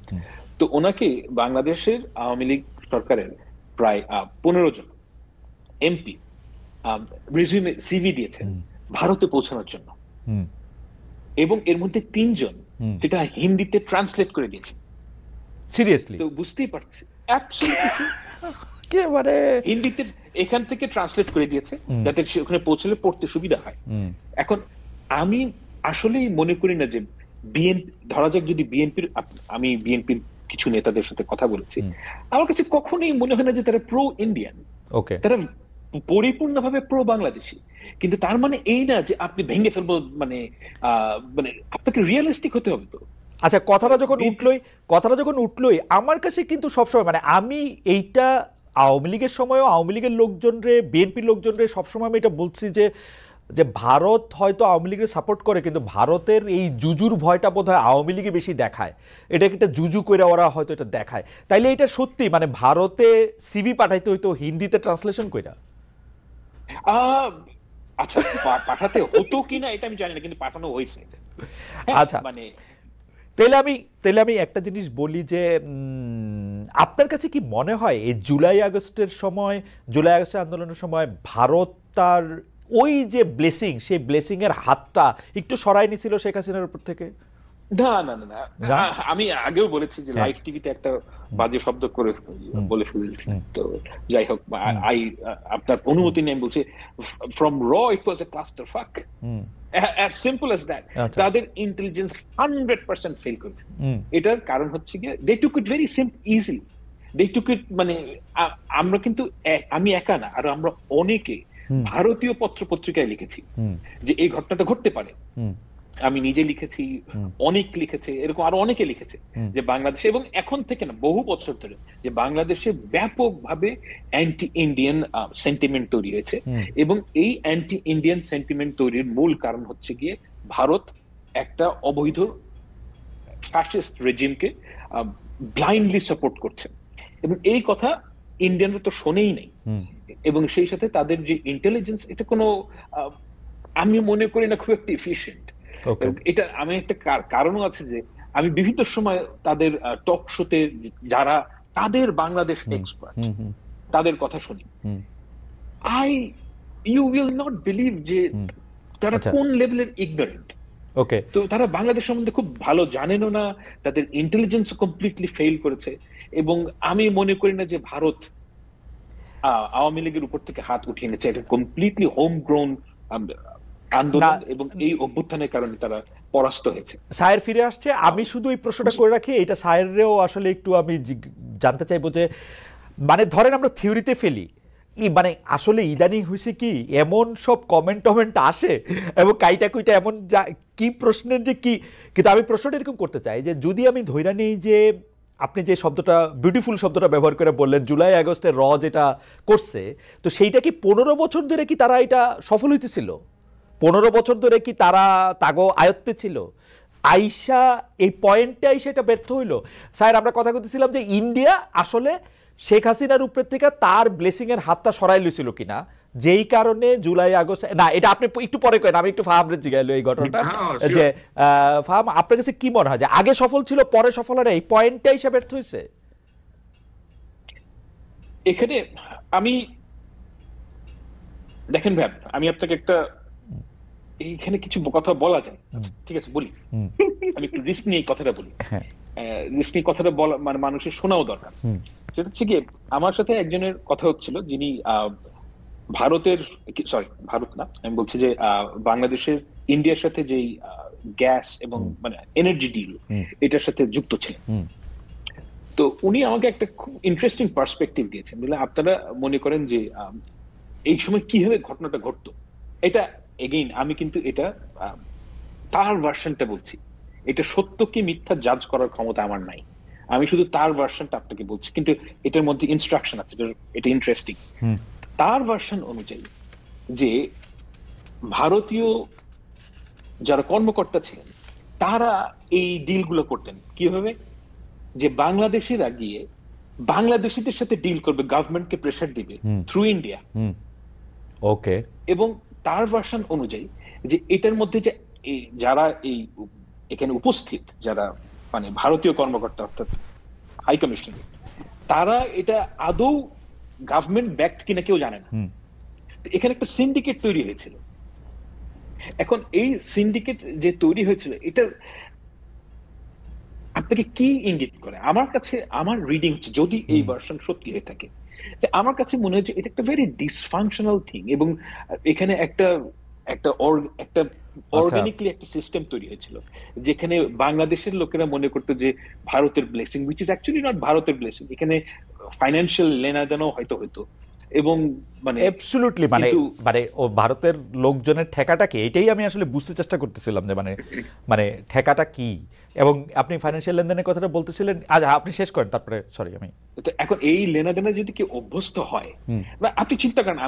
Speaker 2: তো ওনাকে বাংলাদেশের আওয়ামী লীগ সরকারের প্রায় 15 জন এমপি রিজিউমে সিভি দিয়েছেন ভারতে পৌঁছানোর জন্য, এবং এর মধ্যে 3 জন সেটা হিন্দিতে ট্রান্সলেট করে দিয়েছে।
Speaker 1: সিরিয়াসলি?
Speaker 2: তো বুঝতেই পারছি, একেবারে হিন্দিতে এখান থেকে ট্রান্সলেট করে দিয়েছে যাতে ওখানে পৌঁছলে পড়তে সুবিধা হয়। এখন আমি আসলেই মনে করি না যে বিএনপি, ধরা যাক যদি বিএনপির, আমি বিএনপির কিছু নেতাদের সাথে কথা বলেছি, আমার কাছে কখনোই মনে হয় না যে তারা প্রো ইন্ডিয়ান, তারা পরিপূর্ণভাবে প্রো বাংলাদেশি। কিন্তু তার মানে এই না যে আপনি ভেঙে ফেলবো, মানে আপনাকে রিয়েলিস্টিক হতে হবে। তো
Speaker 1: আচ্ছা, কথাটা যখন উঠলোই আমার কাছে কিন্তু সবসময়, মানে আমি এইটা আওয়ামী লীগের সময়ও আওয়ামী লীগের লোকজনরে, বিএনপির লোকজনরে সবসময় আমি এটা বলছি যে ভারত হয়তো আওয়ামী লীগের সাপোর্ট করে, কিন্তু ভারতের এই জুজুর ভয়টা বোধহয় আওয়ামী লীগে বেশি দেখায়, এটাকে একটা জুজু করে ওরা হয়তো এটা দেখায়। তাইলে এটা সত্যি, মানে ভারতে সিভি পাঠাইতে হইতো হিন্দিতে ট্রান্সলেশন কইরা?
Speaker 2: আচ্ছা, পাঠাতে হতো কিনা এটা আমি জানি না, কিন্তু পাঠানো হয়েছে।
Speaker 1: আচ্ছা, মানে তাহলে আমি একটা জিনিস বলি যে আপনার কাছে কি মনে হয় এই জুলাই আগস্টের আন্দোলনের সময় ভারত তার ওই যে ব্লেসিং, সেই ব্লেসিং এর হাতটা একটু সরাই নিছিল শেখ হাসিনার উপর থেকে?
Speaker 2: না, আমি আগেও বলেছি যে লাইভ টিভিতে একটা বাজে শব্দ করে বলে ফেলেছি। তো যাই হোক, আপনার অনুমতি নিয়ে আমি বলছি, ফ্রম র ইট ওয়াজ এ ক্লাস্টার ফাক, as simple as that. তাদের ইন্টেলিজেন্স 100% ফেল করেছে। এটার কারণ হচ্ছে গিয়ে they took it very easily. They took it, মানে আমরা কিন্তু, আমি একা না, আর আমরা অনেকে ভারতীয় পত্র পত্রিকায় লিখেছি যে এই ঘটনাটা ঘটতে পারে। আমি নিজে লিখেছি, অনেক লিখেছে, এরকম আরো অনেকে লিখেছে যে বাংলাদেশে, এবং এখন থেকে না বহু বছর ধরে, যে বাংলাদেশে ব্যাপকভাবে অ্যান্টি ইন্ডিয়ান সেন্টিমেন্ট তৈরি হয়েছে, এবং এই অ্যান্টি ইন্ডিয়ান সেন্টিমেন্ট তৈরির মূল কারণ হচ্ছে গিয়ে ভারত একটা অবৈধ ফ্যাসিস্ট রেজিমকে ব্লাইন্ডলি সাপোর্ট করছে। এবং এই কথা ইন্ডিয়ানরা তো শোনেই নেই। এবং সেই সাথে তাদের যে ইন্টেলিজেন্স, এটা কোনো আমি মনে করি না খুব একটা এফিশিয়েন্ট। এটা আমি একটা কারণও আছে যে আমি বিভিন্ন সময় তাদের টক শোতে যারা তাদের বাংলাদেশ এক্সপার্ট তাদের কথা শুনি, ইউ উইল নট বিলিভ যে তারা কোন লেভেলের ইগনোরেন্ট। তো তারা বাংলাদেশ সম্বন্ধে খুব ভালো জানেনও না, তাদের ইন্টেলিজেন্স কমপ্লিটলি ফেল করেছে। এবং আমি মনে করি না যে ভারত আওয়ামী লীগের উপর থেকে হাত উঠিয়ে নিয়েছে, এটা কমপ্লিটলি হোম গ্রোন আন্দোলন এবং এই অভ্যুত্থানের কারণে তারা পরাস্ত হয়েছে।
Speaker 1: সায়ের ফিরে আসছে, আমি শুধু এই প্রশ্নটা করে রাখি, এটা সায়েরও আসলে একটু আমি জানতে চাইবো যে মানে ধরেন আমরা থিওরিতে ফেলি, মানে আসলে ইদানিং হয়েছে কি এমন সব কমেন্ট আসে এবং কাইটা কুইটা এমন কি প্রশ্নের যে কি, কিন্তু আমি প্রশ্নটা এরকম করতে চাই যে যদি আমি ধইরা নেই যে আপনি যে শব্দটা বিউটিফুল শব্দটা ব্যবহার করে বললেন জুলাই আগস্টে যেটা করছে, তো সেইটা কি 15 বছর ধরে কি তারা এটা সফল হইতেছিল? 15 বছর ধরে কি তারা তাগো আয়ত্তে ছিল? আইসা এই পয়েন্টে আইসা এটা ব্যর্থ হইল। স্যার আমরা কথা বলতেছিলাম যে ইন্ডিয়া আসলে শেখ হাসিনার উপর থেকে তার ব্লেসিং এর হাতটা সরাই লইছিল কিনা, যেই কারণে জুলাই আগস্ট না, এটা আপনি একটু পরে করেন, আমি একটু ফাহামরে জিগাইলো এই ঘটনাটা যে ফাহাম আপনার কাছে কি মনে হয় যে আগে সফল ছিল পরে সফল হয় এই পয়েন্টটা হিসাবে ব্যর্থ হয়েছে?
Speaker 2: এখানে আমি দেখেন ভাই, আমি আপনাকে একটা এইখানে কিছু কথা বলা যায়, ঠিক আছে বলি, আমি একটু রিস্ক নিয়ে এই কথাটা বলি। রিস্ক নিয়ে কথাটা বলা মানে মানুষের শোনাও দরকার। সেটা হচ্ছে কি, আমার সাথে একজনের কথা হচ্ছিল যিনি ভারতের, সরি ভারত না, আমি বলছি যে বাংলাদেশের ইন্ডিয়ার সাথে যেই গ্যাস এবং মানে এনার্জি ডিল এটার সাথে যুক্ত ছিলেন। তো উনি আমাকে একটা খুব ইন্টারেস্টিং পার্সপেক্টিভ দিয়েছেন। বলে আপনারা মনে করেন যে এই সময় কিভাবে ঘটনাটা ঘটতো, এটা এগেইন আমি কিন্তু এটা তার ভার্সনটা বলছি, এটা সত্য কি মিথ্যা জাজ করার ক্ষমতা আমার নাই, আমি শুধু তার ভার্সনটা আপনাকে বলছি, কিন্তু এটার মধ্যে ইনস্ট্রাকশন আছে, এটা ইন্টারেস্টিং। তার ভার্সন অনুযায়ী যে ভারতীয় যারা কর্মকর্তা ছিলেন তারা এই ডিলগুলো করতেন কিভাবে, যে বাংলাদেশিরা গিয়ে বাংলাদেশিদের সাথে ডিল করবে, গভর্নমেন্টকে প্রেসার দিবে থ্রু ইন্ডিয়া।
Speaker 1: ওকে।
Speaker 2: এবং তার ভার্সন অনুযায়ী যে এটার মধ্যে যে যারা এই এখানে উপস্থিত যারা মানে ভারতীয় কর্মকর্তা অর্থাৎ হাই কমিশন, তারা এটা আদৌ গভর্নমেন্ট ব্যাকড কিনা কেউ জানে না। এখানে একটা সিন্ডিকেট তৈরি হয়েছিল। এখন এই সিন্ডিকেট যে তৈরি হয়েছিল এটা আপনাকে কি ইঙ্গিত করে? আমার কাছে আমার রিডিং হচ্ছে, যদি এই ভার্সন সত্যি হয়ে থাকে, আমার কাছে মনে হচ্ছে এটা একটা ভেরি ডিসফাংশনাল থিং এবং এখানে একটা অর্গানিকলি একটা সিস্টেম তৈরি হয়েছিল যেখানে বাংলাদেশের লোকেরা মনে করতো যে ভারতের blessing, which is actually not ভারতের ব্লেসিং, এখানে ফাইন্যান্সিয়াল লেনাদেনাও হয়তো হতো। এবং মানে
Speaker 1: অ্যাবসলিউটলি মানে ও ভারতের লোকজনের ঠেকাটা কি, এটাই আমি আসলে বুঝতে চেষ্টা করতেছিলাম যে মানে ঠেকাটা কি। এবং আপনি ফাইন্যান্সিয়াল লেনদেনের কথাটা বলতেছিলেন, আপনি শেষ করেন তারপরে সরি।
Speaker 2: এখন এই লেনাদেনা যদি কেউ অভ্যস্ত হয়, আপনি চিন্তা করেন,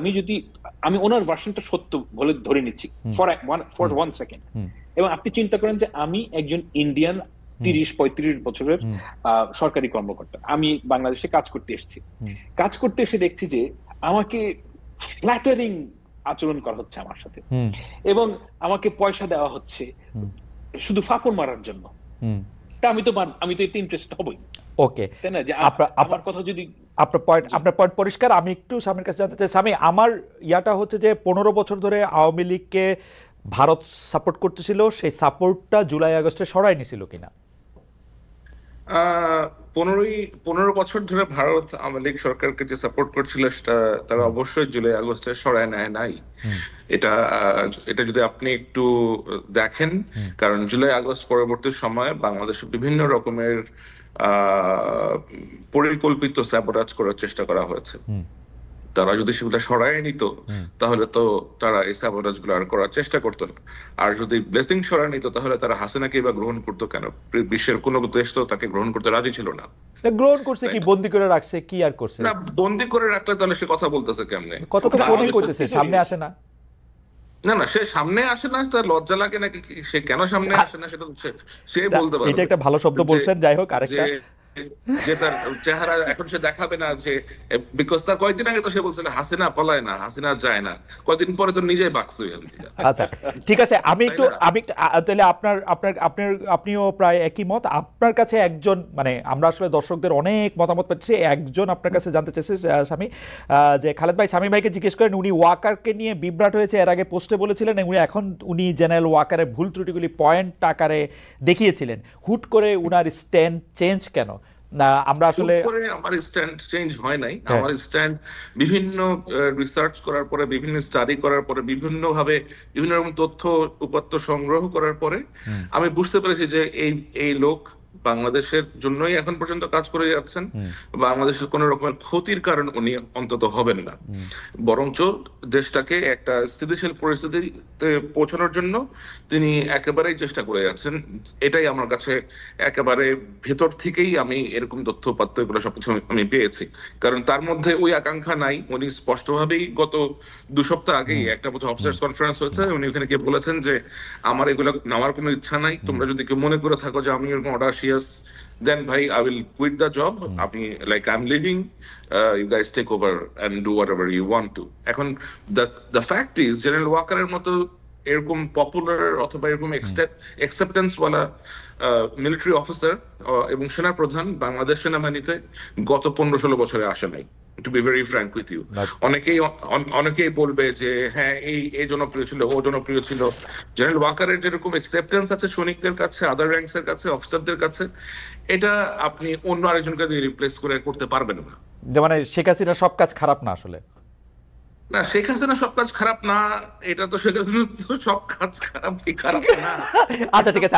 Speaker 2: আমি ওনার ভার্সনটা সত্য বলে ধরে নিচ্ছি ফর ওয়ান সেকেন্ড, এবং আপনি চিন্তা করেন যে আমি একজন ইন্ডিয়ান 30-35 বছরের সরকারি কর্মকর্তা, আমি বাংলাদেশে কাজ করতে এসেছি। কাজ করতে এসে দেখছি যে আমাকে ফ্ল্যাটারিং আচরণ করা হচ্ছে আমার সাথে, এবং আমাকে পয়সা দেওয়া হচ্ছে শুধু ফাঁকর মারার জন্য। তা আমি তো এতে ইন্টারেস্ট হবই।
Speaker 1: ওকে,
Speaker 2: তাই না? যে আমার কথা যদি
Speaker 1: আপনার পয়েন্ট পরিষ্কার। আমি একটু স্বামীর কাছে জানতে চাই, স্বামী আমার ইয়াটা হচ্ছে যে 15 বছর ধরে আওয়ামী লীগকে ভারত সাপোর্ট করতেছিল, সেই সাপোর্টটা জুলাই আগস্টে সরাই নিছিল কিনা?
Speaker 3: 15 বছর ধরে ভারত আওয়ামী লীগ সরকারকে যে সাপোর্ট করছিল সেটা তারা অবশ্যই জুলাই আগস্টে সরায় নেয় নাই। এটা যদি আপনি একটু দেখেন, কারণ জুলাই আগস্ট পরবর্তী সময়ে বাংলাদেশে বিভিন্ন রকমের পরিকল্পিত স্যাবোটাজ করার চেষ্টা করা হয়েছে। তারা যদি সেগুলো সরায় নিত তাহলে তো তারা এই স্যাবোটাজ গুলো আর করার চেষ্টা করতো না। আর যদি ব্লেসিং সরায় নিত তাহলে তারা হাসিনাকে বা গ্রহণ করতো কেন? বিশ্বের কোনো দেশ তো তাকে গ্রহণ করতে রাজি ছিল না।
Speaker 1: গ্রহণ করছে কি, বন্দি করে রাখছে, কি আর করছে
Speaker 3: না? বন্দি করে রাখলে তাহলে সে কথা বলতেছে কেমনে?
Speaker 1: কত তো ফোনই করতেছে, সামনে আসে না।
Speaker 3: না সে সামনে আসে না, তার লজ্জা লাগে নাকি? সে কেন সামনে আসে না সেটা সে বলতে পারবে।
Speaker 1: এটা একটা ভালো শব্দ বলছেন। যাই হোক, আরেকটা
Speaker 3: যে তার চেহারা এখন সে দেখাবে না, যে বিকজ তার কয়েকদিন আগে তো সে বলছিল হাসিনা পলায় না, হাসিনা যায় না, কয়েকদিন পরে তো নিজেই বাকছে এখান থেকে।
Speaker 1: আচ্ছা ঠিক আছে, আমি একটু তাহলে আপনার আপনার আপনার আপনিও প্রায় একই মত। আপনার কাছে একজন, মানে আমরা আসলে দর্শকদের অনেক মতামত পাচ্ছি, একজন আপনার কাছে জানতে চাইছে স্বামী, যে খালেদ ভাই স্বামী ভাইকে জিজ্ঞেস করেন উনি ওয়াকারকে নিয়ে বিভ্রাট হয়েছে, এর আগে পোস্টে বলেছিলেন, উনি এখন উনি জেনারেল ওয়াকারের ভুল ত্রুটিগুলি পয়েন্ট আকারে দেখিয়েছিলেন, হুট করে উনার স্ট্যান্ড চেঞ্জ কেন? না আমরা আসলে
Speaker 3: আমার স্ট্যান্ড চেঞ্জ হয় নাই। আমার স্ট্যান্ড বিভিন্ন রিসার্চ করার পরে, বিভিন্ন স্টাডি করার পরে, বিভিন্ন ভাবে বিভিন্ন রকম তথ্য উপাত্ত সংগ্রহ করার পরে আমি বুঝতে পেরেছি যে এই লোক বাংলাদেশের জন্যই এখন পর্যন্ত কাজ করে যাচ্ছেন। বাংলাদেশের কোন রকমের ক্ষতির কারণ উনি অন্তত হবেন না, বরঞ্চ দেশটাকে একটা স্থিতিশীল পরিস্থিতিতে পৌঁছানোর জন্য তিনি একেবারেই চেষ্টা করে যাচ্ছেন। এটাই আমার কাছে একেবারে ভেতর থেকেই আমি এরকম তথ্য উপাত্ত এগুলো সবকিছু আমি পেয়েছি। কারণ তার মধ্যে ওই আকাঙ্ক্ষা নাই। উনি স্পষ্টভাবেই গত 2 সপ্তাহ আগেই একটা বোধহয় অফিসার্স কনফারেন্স হয়েছে, উনি ওখানে গিয়ে বলেছেন যে আমার এগুলো নেওয়ার কোনো ইচ্ছা নাই, তোমরা যদি কেউ মনে করে থাকো যে আমি এরকম audacious, then bhai I will quit the job, আমি like I'm leaving, you guys take over and do whatever you want to. এখন the fact is জেনারেল ওয়াকারের মতো এরকম পপুলার অথবা এরকম অ্যাকসেপ্টেন্স ওয়ালা মিলিটারি অফিসার এবং সেনা প্রধান বাংলাদেশ সেনাবাহিনীতে গত 15-16 বছরে আসে নাই, to be very frank with you. অনেকেই বলবে যে হ্যাঁ এই জনপ্রিয় ছিল, ও জনপ্রিয় ছিল। জেনারেল ওয়াকারের যেরকম অ্যাকসেপ্টেন্স আছে সৈনিকদের কাছে, আদার র্যাঙ্কস এর কাছে, অফিসারদের কাছে, এটা আপনি অন্য আরেকজনকে দিয়ে রিপ্লেস করতে পারবেন না।
Speaker 1: মানে শেখ হাসিনা সব কাজ খারাপ না আসলে?
Speaker 3: না, শেখ হাসিনা সব কাজ খারাপ না, এটা তো শেখ হাসিনা তো সব কাজ খারাপ না।
Speaker 1: আচ্ছা ঠিক আছে,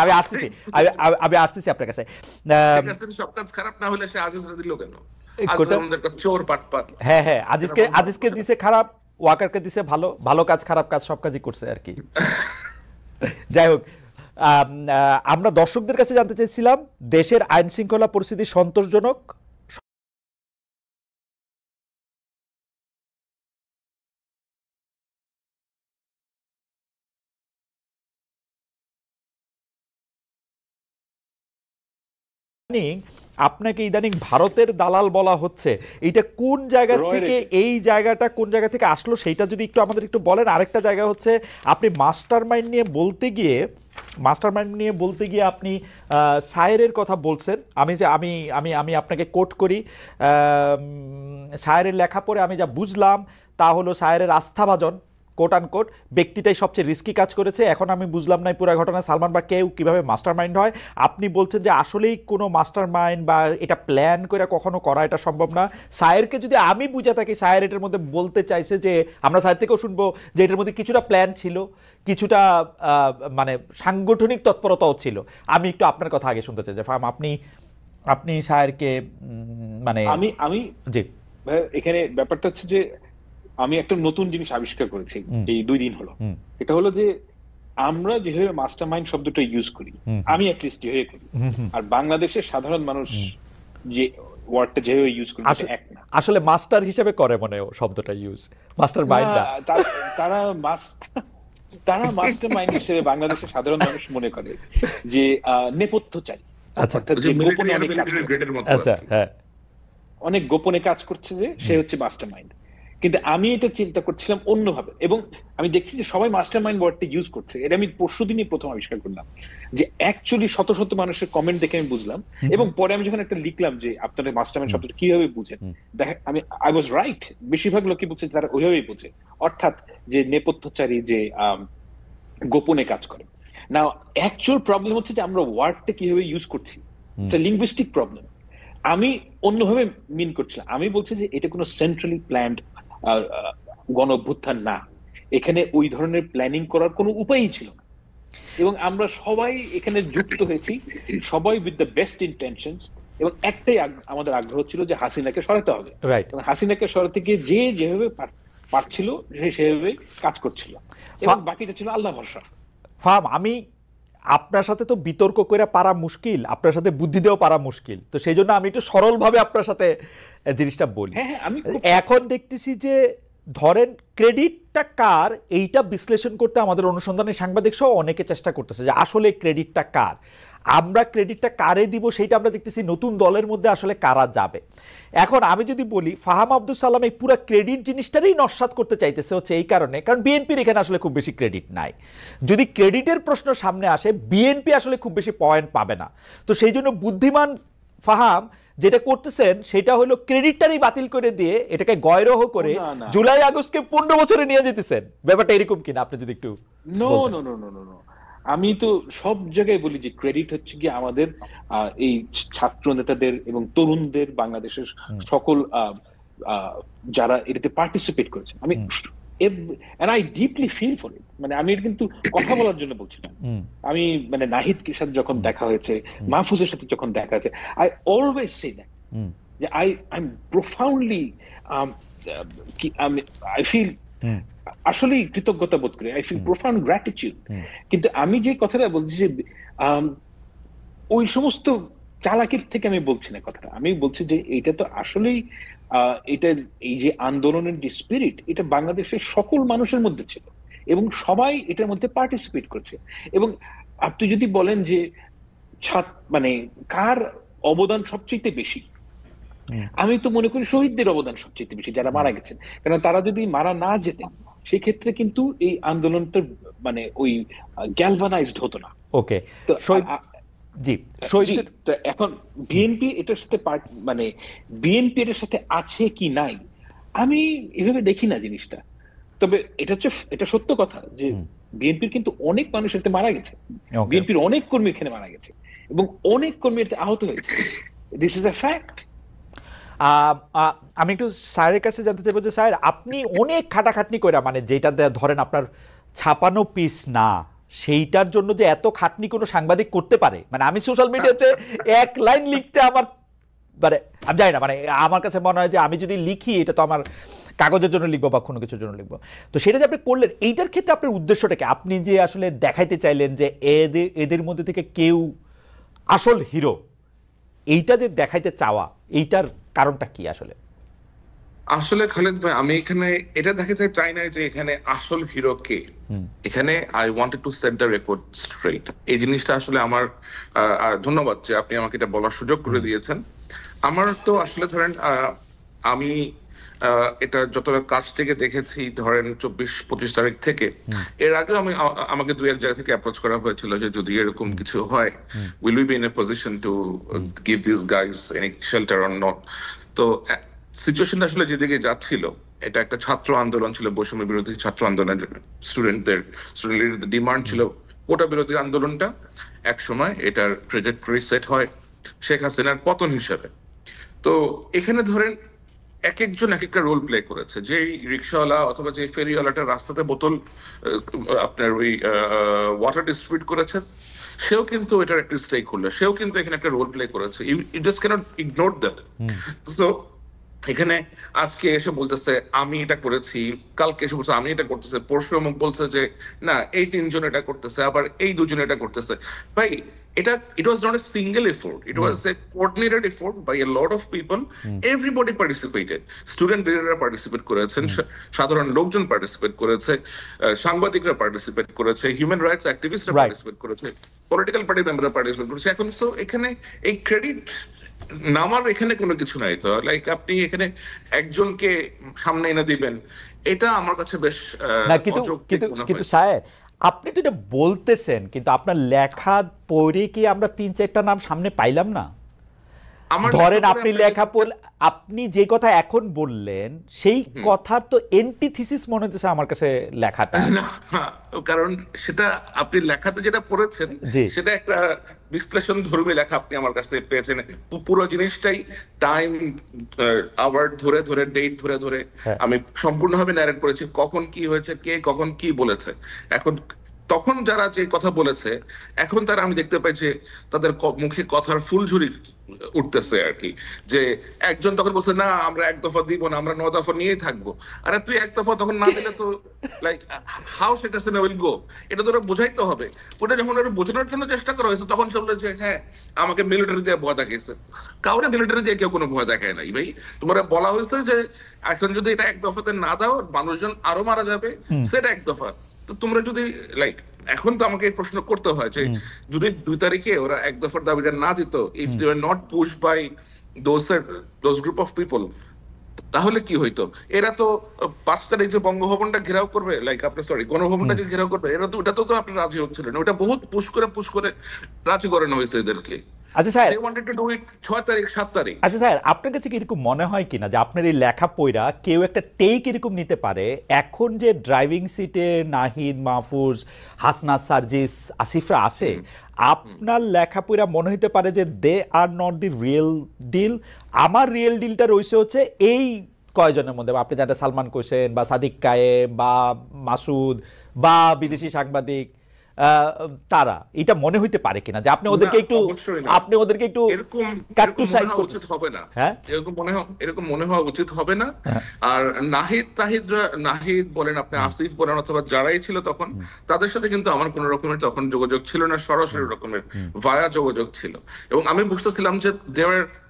Speaker 1: আমি আসতেছি আপনার কাছে।
Speaker 3: শেখ হাসিনা সব কাজ খারাপ না হলে সে আজিজরা দিল কেন? চোর পাটপাট।
Speaker 1: হ্যাঁ হ্যাঁ, আজিজকে দিছে খারাপ, ওয়াকারকে দিছে ভালো, ভালো কাজ খারাপ কাজ সব কাজই করছে আর কি। যাই হোক, আমরা দর্শকদের কাছে জানতে চাইছিলাম দেশের আইন শৃঙ্খলা পরিস্থিতি সন্তোষজনক। আপনাকে ইদানিং ভারতের দালাল বলা হচ্ছে, এটা কোন জায়গা থেকে, এই জায়গাটা কোন জায়গা থেকে আসলো সেটা যদি একটু আমাদের একটু বলেন। আরেকটা জায়গা হচ্ছে আপনি মাস্টারমাইন্ড নিয়ে বলতে গিয়ে আপনি শায়েরের কথা বলছেন। আমি আপনাকে কোট করি, শায়েরের লেখা পড়ে আমি যা বুঝলাম তা হলো শায়েরের আস্থাভাজন কোট আনকোট ব্যক্তিটাই সবচেয়ে রিস্কি কাজ করেছে। এখন আমি বুঝলাম না পুরো ঘটনা সালমান বা কেউ কিভাবে মাস্টারমাইন্ড হয়। আপনি বলছেন যে আসলেই কোনো মাস্টারমাইন্ড বা এটা প্ল্যান করে কখনো করা এটা সম্ভব না। শায়েরকে যদি আমি বুঝে থাকি, শায়ের এটার মধ্যে বলতে চাইছে যে আমরা শায়ের থেকেও শুনবো যে এটার মধ্যে কিছুটা প্ল্যান ছিল, কিছুটা মানে সাংগঠনিক তৎপরতাও ছিল। আমি একটু আপনার কথা আগে শুনতে চাই যে ফাহাম, আপনি শায়েরকে মানে
Speaker 2: আমি
Speaker 1: জি,
Speaker 2: এখানে ব্যাপারটা হচ্ছে যে আমি একটা নতুন জিনিস আবিষ্কার করেছি এই 2 দিন হলো। এটা হলো যে আমরা যেভাবে মাস্টারমাইন্ড শব্দটা ইউজ করি, আমি অ্যাটলিস্ট যেভাবে করি, আর বাংলাদেশের সাধারণ মানুষ যে ওয়ার্ডটা যেভাবে ইউজ করি এক না।
Speaker 1: আসলে মাস্টার হিসেবে করে মনে হয় শব্দটা ইউজ, মাস্টার মাইন্ড না।
Speaker 2: তারা মাস্টারমাইন্ড হিসেবে বাংলাদেশের সাধারণ মানুষ মনে করে যে নেপথ্যচারী, অনেক গোপনে কাজ করছে, যে সে হচ্ছে মাস্টারমাইন্ড। কিন্তু আমি এটা চিন্তা করছিলাম অন্যভাবে, এবং আমি দেখছি যে সবাই মাস্টারমাইন্ড ওয়ার্ডটা ইউজ করছে। এটা আমি পরশুদিনই প্রথম আবিষ্কার করলাম যে অ্যাকচুয়ালি শত শত মানুষের কমেন্ট দেখে আমি বুঝলাম, এবং পরে আমি যখন একটা লিখলাম যে আপনারা মাস্টারমাইন্ড শব্দটা কিভাবে বুঝেন, আই ওয়াজ রাইট। বেশিরভাগ লোকই বলছে তারা ওইভাবেই বোঝে, অর্থাৎ যে নেপথ্যচারী, যে গোপনে কাজ করে। না, অ্যাকচুয়াল প্রবলেম হচ্ছে যে আমরা ওয়ার্ডটা কিভাবে ইউজ করছি, ইটস আ লিঙ্গুইস্টিক প্রবলেম। আমি অন্যভাবে মিন করছিলাম, আমি বলছি যে এটা কোনো সেন্ট্রালি প্ল্যান্ড গণ অভ্যুত্থান না, এখানে ওই ধরনের প্ল্যানিং করার কোনো উপায়ই ছিল না, এবং আমরা সবাই এখানে যুক্ত হয়েছি, সবাই উইথ দ্য বেস্ট ইন্টেনশনস, এবং একটাই আমাদের আগ্রহ ছিল যে হাসিনাকে সরাতে হবে। হাসিনাকে সরাতে গিয়ে যে যেভাবে পারছিল সেভাবে কাজ করছিল, এবং বাকিটা ছিল আল্লাহ ভরসা।
Speaker 1: ফাহাম, আমি আপনার সাথে তো বিতর্ক করে পারা মুশকিল, আপনার সাথে বুদ্ধি দেওয়া পারা মুশকিল, তো সেই জন্য আমি একটু সরলভাবে আপনার সাথে জিনিসটা বলি। এখন দেখতেছি যে ধরেন ক্রেডিটটা কার, এইটা বিশ্লেষণ করতে আমাদের অনুসন্ধানী সাংবাদিক সহ অনেকে চেষ্টা করতেছে যে আসলে ক্রেডিটটা কার। আমরা ক্রেডিটটা কারে দিব সেইটা আমরা দেখতেছি নতুন দলের মধ্যে আসলে কারা যাবে। এখন আমি যদি বলি ফাহাম আব্দুল সালাম এই পুরো ক্রেডিট জিনিসটারই নস্যাৎ করতে চাইতেছে হচ্ছে এই কারণে, কারণ বিএনপির এখানে আসলে খুব বেশি ক্রেডিট নাই। যদি ক্রেডিটের প্রশ্ন সামনে আসে বিএনপি আসলে খুব বেশি পয়েন্ট পাবে না। তো সেই জন্য বুদ্ধিমান ফাহাম যেটা করতেছেন সেটা হলো ক্রেডিটটারই বাতিল করে দিয়ে এটাকে গয়রহ করে জুলাই আগস্টকে 15 বছরে নিয়ে যেতেছেন। ব্যাপারটা এরকম কিনা আপনি যদি একটু
Speaker 2: no no no no no আমি তো সব জায়গায় বলি যে ক্রেডিট হচ্ছে কি আমাদের এই ছাত্র নেতাদের এবং তরুণদের, বাংলাদেশের সকল যারা এটাতে পার্টিসিপেট করেছে। আমি and I deeply feel for it, মানে আমি কিন্তু কথা বলার জন্য বলছি না, আমি মানে নাহিদের সাথে যখন দেখা হয়েছে, মাহফুজের সাথে যখন দেখা হয়েছে, I always say that যে I'm profoundly I feel আসলে কৃতজ্ঞতা বোধ করি, আই ফিল প্রোফাউন্ড গ্র্যাটিটিউড। কিন্তু আমি যে কথাটা বলছি যে ওই সমস্ত চালাকির থেকে আমি বলছি না কথাটা, আমি বলছি যে এটা তো আসলেই এটা এই যে আন্দোলনের যে স্পিরিট, এটা বাংলাদেশের সকল মানুষের মধ্যে ছিল এবং সবাই এটার মধ্যে পার্টিসিপেট করছে। এবং আপনি যদি বলেন যে মানে কার অবদান সবচেয়ে বেশি, আমি তো মনে করি শহীদদের অবদান সবচেয়ে বেশি, যারা মারা গেছেন। কারণ তারা যদি মারা না যেতেন সেক্ষেত্রে কিন্তু এই আন্দোলনটা মানে ওই গ্যালভানাইজড হতো না।
Speaker 1: ওকে, জি
Speaker 2: তো এখন বিএনপি এটার সাথে মানে বিএনপি এটার সাথে আছে কি নাই আমি এভাবে দেখি না জিনিসটা। তবে এটা সত্য কথা যে বিএনপির কিন্তু অনেক মানুষ এতে মারা গেছে, বিএনপির অনেক কর্মী এখানে মারা গেছে এবং অনেক কর্মী এতে আহত হয়েছে। This is a fact.
Speaker 1: আমি একটু স্যারের কাছে জানতে চাইবো যে স্যার আপনি অনেক খাটাখাটনি করে, মানে যেটা ধরেন আপনার ছাপানো পিস না সেইটার জন্য যে এত খাটনি কোনো সাংবাদিক করতে পারে, মানে আমি সোশ্যাল মিডিয়াতে এক লাইন লিখতে আমার মানে আমি জানি না, মানে আমার কাছে মনে হয় যে আমি যদি লিখি এটা তো আমার কাগজের জন্য লিখবো বা কোনো কিছুর জন্য লিখবো। তো সেটা যে আপনি করলেন এইটার ক্ষেত্রে আপনার উদ্দেশ্যটাকে আপনি যে আসলে দেখাইতে চাইলেন যে এদের মধ্যে থেকে কেউ আসল হিরো, এইটা যে দেখাইতে চাওয়া এইটার কারণটা কি আসলে?
Speaker 3: আসলে খালেদ ভাই, আমি এখানে এটা দেখাতে চাই না যে এখানে আসল হিরো কে। এখানে I wanted to set the record straight. এই জিনিসটা আসলে আমার ধন্যবাদ যে আপনি আমাকে এটা বলার সুযোগ করে দিয়েছেন। আমার তো আসলে ধরেন আমি এটা যতটা কাছ থেকে দেখেছি, ধরেন 24-25 তারিখ থেকে, এর আগে আমাকে দুই এক জায়গা থেকে অ্যাপ্রোচ করা হয়েছিল যে যদি এরকম কিছু হয়, will we be in a position to give this guys any shelter or not. তো সিচুয়েশনটা আসলে যেদিকে যাচ্ছিল, এটা একটা ছাত্র আন্দোলন ছিল, বৈষম্য বিরোধী ছাত্র আন্দোলন, স্টুডেন্টদের ডিমান্ড ছিল কোটা বিরোধী আন্দোলনটা এক সময় এটার ট্রেজেক্টরি সেট হয় শেখ হাসিনার পতন হিসেবে। তো এখানে ধরেন এক একজন এক একটা রোল প্লে করেছে। যে রিক্সাওয়ালা অথবা যে ফেরিওয়ালাটা রাস্তাতে বোতল আপনার ওই ওয়াটার ডিস্ট্রিবিউট করেছে, সেও কিন্তু এটার একটা স্টেক হোল্ডার, সেও কিন্তু এখানে একটা রোল প্লে করেছে। You just cannot ignore that. So এখানে আজকে এসে বলতেছে আমি এটা করেছি, কালকে এসে বলছে আমি এটা করতেছে, পরশু অমুক বলছে যে না এই তিনজন এটা করতেছে, আবার এই দুজন এটা করতেছে। ভাই it was not a single effort, it was a coordinated effort by a lot of people. Everybody participated. Student leaderরা পার্টিসিপেট করেছেন, সাধারণ লোকজন পার্টিসিপেট করেছে, সাংবাদিকরা পার্টিসিপেট করেছে, হিউম্যান রাইটস অ্যাক্টিভিস্টরা পার্টিসিপেট করেছে, পলিটিক্যাল পার্টি মেম্বাররা পার্টিসিপেট করেছে। এখন তো এখানে এই ক্রেডিট নামার এখানে কোনো কিছু নাই। তো লাইক আপনি এখানে একজনকে সামনে এনে দিবেন, এটা আমার কাছে বেশ
Speaker 1: কিন্তু স্যার আপনি তো এটা বলতেছেন, কিন্তু আপনার লেখা পড়ে কি আমরা 3-4টা নাম সামনে পাইলাম না? ধরেন আপনি লেখা পড়লে আপনি যে কথা এখন বললেন সেই কথার তো এন্টিথিসিস মনে হচ্ছে আমার কাছে লেখাটা।
Speaker 3: কারণ সেটা আপনি লেখাতে যেটা পড়েছেন সেটা একটা বিশ্লেষণ ধর্মী লেখা আপনি আমার কাছ থেকে পেয়েছেন। পুরো জিনিসটাই টাইম আওয়ার ধরে ধরে ডেট ধরে ধরে আমি সম্পূর্ণভাবে ন্যারেট করেছি, কখন কি হয়েছে, কে কখন কি বলেছে। এখন তখন যারা যে কথা বলেছে এখন তারা আমি দেখতে পাই যে তাদের মুখে কথার ফুলঝুরি উঠতেছে আর কি। যে একজন তখন বলছে না আমরা এক দফা দিব না, আমরা 9 দফা নিয়েই থাকবো। আরে তুই এক দফা তখন না দিলে তো লাইক হাউ সেটা উইল গো, এটা তো বোঝাইতে হবে। ওটা যখন ওরা বোঝানোর জন্য চেষ্টা করা হয়েছে তখন সে বলে যে হ্যাঁ আমাকে মিলিটারি দিয়ে ভয় দেখাইছে। কাউরে মিলিটারি দিয়ে কেউ কোনো ভয় দেখায় নাই ভাই। তোমরা বলা হয়েছে যে এখন যদি এটা এক দফাতে না দাও মানুষজন আরো মারা যাবে, সেটা এক দফা। তো তোমরা যদি লাইক এখন তো আমাকে এই প্রশ্ন করতে হয় যে যদি 2 তারিখে ওরা এক দফার দাবিটা না দিত, if they were not pushed by those group of people, তাহলে কি হইতো? এরা তো 5 তারিখ যে বঙ্গভবনটা ঘেরাও করবে, লাইক আপনার সরি গণভবনটা যে ঘেরাও করবে, এরা তো ওটা তো আপনার রাজি হচ্ছিল না, ওটা বহুত পুশ করে রাজি করানো হয়েছে এদেরকে।
Speaker 1: আচ্ছা sir,
Speaker 3: They wanted to do it 6 তারিখ 7 তারিখ।
Speaker 1: আচ্ছা স্যার, আপনার কাছে কি এরকম মনে হয় কিনা যে আপনার এই লেখা পড়া কেউ একটা টেক এরকম নিতে পারে, এখন যে ড্রাইভিং সিটে নাহিদ, মাহফুজ, হাসনাত, সার্জিস, আসিফরা আসে, আপনার লেখা পড়া মনে হতে পারে যে they are not the real deal, আমার রিয়েল ডিলটা রয়েছে হচ্ছে এই কয়জনের মধ্যে, আপনি যেটা সালমান কোসেন বা সাদিক কায়েম বা মাসুদ বা বিদেশি সাংবাদিক, তারা এটা মনে হইতে পারে কিনা যে আপনি ওদেরকে একটু
Speaker 3: এরকম
Speaker 1: কাট্টুসাইজ
Speaker 3: মনে হওয়া উচিত হবে না,
Speaker 1: হ্যাঁ
Speaker 3: এরকম মনে হওয়া উচিত হবে না। আর নাহিদ বলেন, আপনি আসিফ বলেন, অথবা যারাই ছিল তখন, তাদের সাথে কিন্তু আমার কোন রকমের তখন যোগাযোগ ছিল না, সরাসরি রকমের ভায়া যোগাযোগ ছিল। এবং আমি বুঝতেছিলাম যে